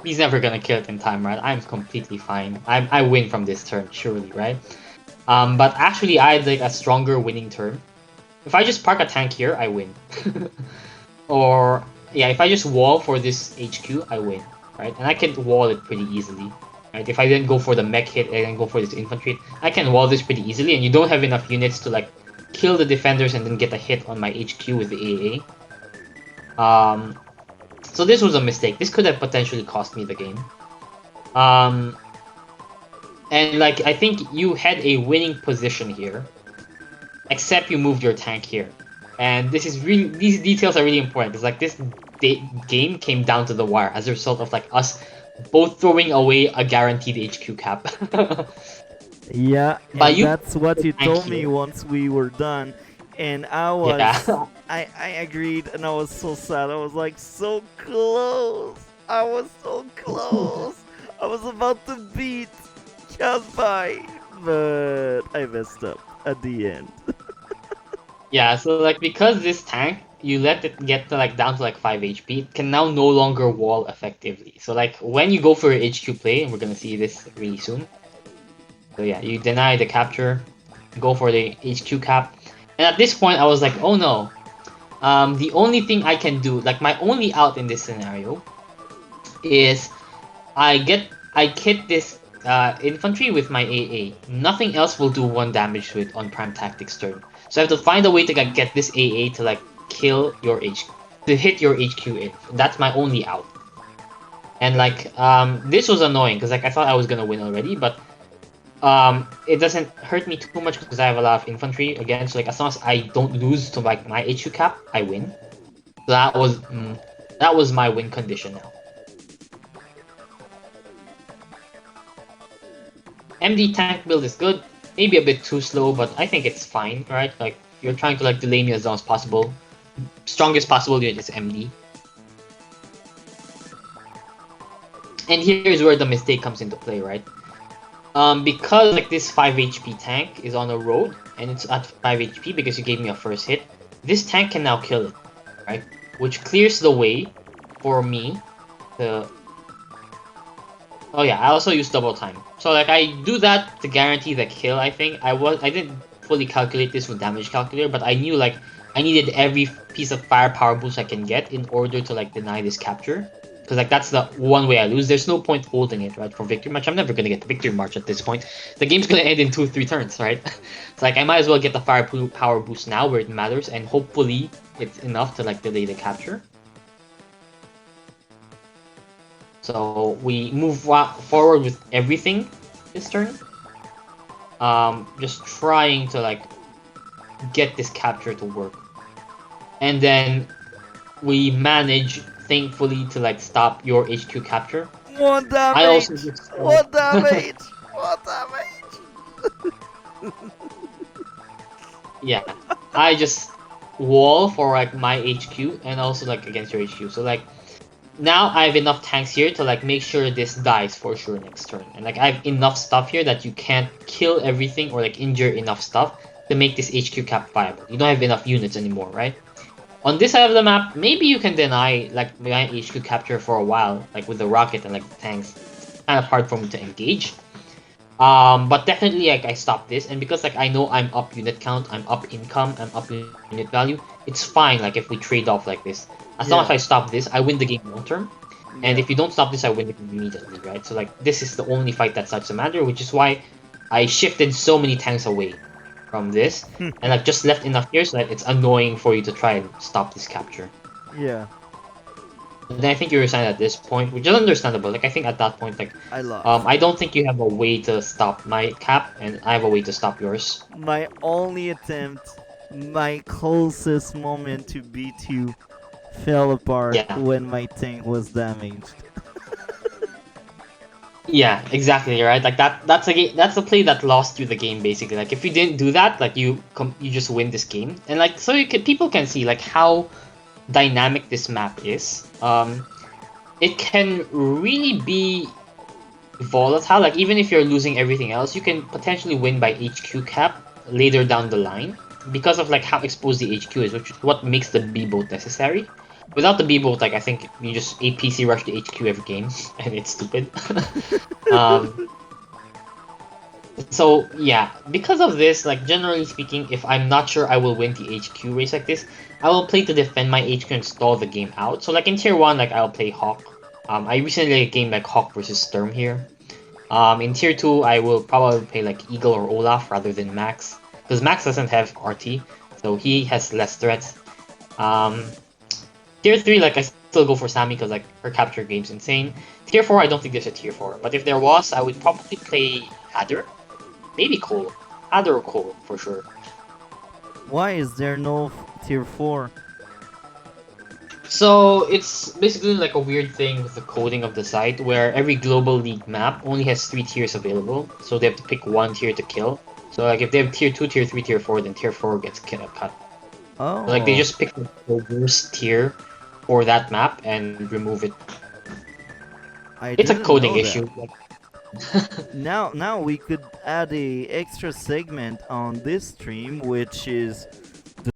he's never gonna kill it in time, right? I'm completely fine. I win from this turn, surely, right? But actually I had like a stronger winning turn. If I just park a tank here, I win. Or, yeah, if I just wall for this HQ, I win, right? And I can wall it pretty easily, right? If I didn't go for the mech hit and then go for this infantry, I can wall this pretty easily, and you don't have enough units to, like, kill the defenders and then get a hit on my HQ with the AAA. So this was a mistake. This could have potentially cost me the game. And, like, I think you had a winning position here, except you moved your tank here. And this is really, these details are really important. It's like this game came down to the wire as a result of like us both throwing away a guaranteed HQ cap. Yeah, But and that's what you thank told me you. once we were done. And I was, Yeah. I agreed, and I was so sad. I was like, so close. I was so close. I was about to beat Kazbai, but I messed up at the end. Yeah, so like because this tank, you let it get to like down to like 5 HP, it can now no longer wall effectively. So like when you go for your HQ play, and we're gonna see this really soon. So yeah, you deny the capture, go for the HQ cap. And at this point I was like, oh no. The only thing I can do, like my only out in this scenario, is I hit this infantry with my AA. Nothing else will do 1 damage to it on Prime Tactics turn. So I have to find a way to like, get this AA to like kill your to hit your HQ in. That's my only out. And like this was annoying because like I thought I was gonna win already, but it doesn't hurt me too much because I have a lot of infantry again. So like as long as I don't lose to like my HQ cap, I win. So that was my win condition now. MD tank build is good, maybe a bit too slow, but I think it's fine, right? Like you're trying to like delay me as long as possible. Strongest possible unit is MD. And here's where the mistake comes into play, right? Because like this 5 HP tank is on a road and it's at 5 HP because you gave me a first hit, this tank can now kill it, right? Which clears the way for me to... Oh yeah, I also use double time. So like I do that to guarantee the kill, I think. I didn't fully calculate this with damage calculator, but I knew like I needed every piece of firepower boost I can get in order to like deny this capture. Because like that's the one way I lose. There's no point holding it, right, for victory march. I'm never gonna get the victory march at this point. The game's gonna end in 2-3 turns, right? It's like I might as well get the firepower boost now where it matters, and hopefully it's enough to like delay the capture. So we move forward with everything this turn. Just trying to like get this capture to work, and then we manage thankfully to like stop your HQ capture. 1 I also damage! just 1 damage! 1 damage! yeah, I just wall for like my HQ and also like against your HQ. So like now I have enough tanks here to like make sure this dies for sure next turn. And like I have enough stuff here that you can't kill everything or like injure enough stuff to make this HQ cap viable. You don't have enough units anymore, right? On this side of the map, maybe you can deny like my HQ capture for a while, like with the rocket and like the tanks. It's kind of hard for me to engage. But definitely like I stopped this, and because like I know I'm up unit count, I'm up income, I'm up unit value, it's fine like if we trade off like this. As long as I stop this, I win the game long term. And if you don't stop this, I win it immediately, right? So like this is the only fight that starts to matter, which is why I shifted so many tanks away from this and like just left enough here so that it's annoying for you to try and stop this capture. Yeah, And I think you resigned at this point, which is understandable. Like I think at that point, like I lost. I don't think you have a way to stop my cap, and I have a way to stop yours. My only attempt, my closest moment to beat you, fell apart Yeah. when my tank was damaged. Yeah, exactly, right? Like that's a that's a play that lost you the game basically. Like if you didn't do that, like you just win this game. And like so people can see like how dynamic this map is. It can really be volatile. Like even if you're losing everything else, you can potentially win by HQ cap later down the line because of like how exposed the HQ is, which is what makes the B boat necessary. Without the B boat, like I think you just APC rush the HQ every game, and it's stupid. um, so yeah, because of this, like generally speaking, if I'm not sure I will win the HQ race like this, I will play to defend my HQ and stall the game out. So like in tier 1, like I'll play Hawk. I recently played a game like Hawk versus Sturm here. In tier 2, I will probably play like Eagle or Olaf rather than Max, because Max doesn't have RT, so he has less threats. Tier 3, like I still go for Sami because like her capture game's insane. Tier 4, I don't think there's a tier 4, but if there was, I would probably play Adder. Maybe Cole. Adder or Cole, for sure. Why is there no tier 4? So it's basically like a weird thing with the coding of the site where every global league map only has 3 tiers available, so they have to pick one tier to kill. So like if they have tier 2, tier 3, tier 4, then tier 4 gets cut. Oh. So, like they just pick the worst tier for that map and remove it. It's a didn't coding know that. issue. Now we could add a extra segment on this stream, which is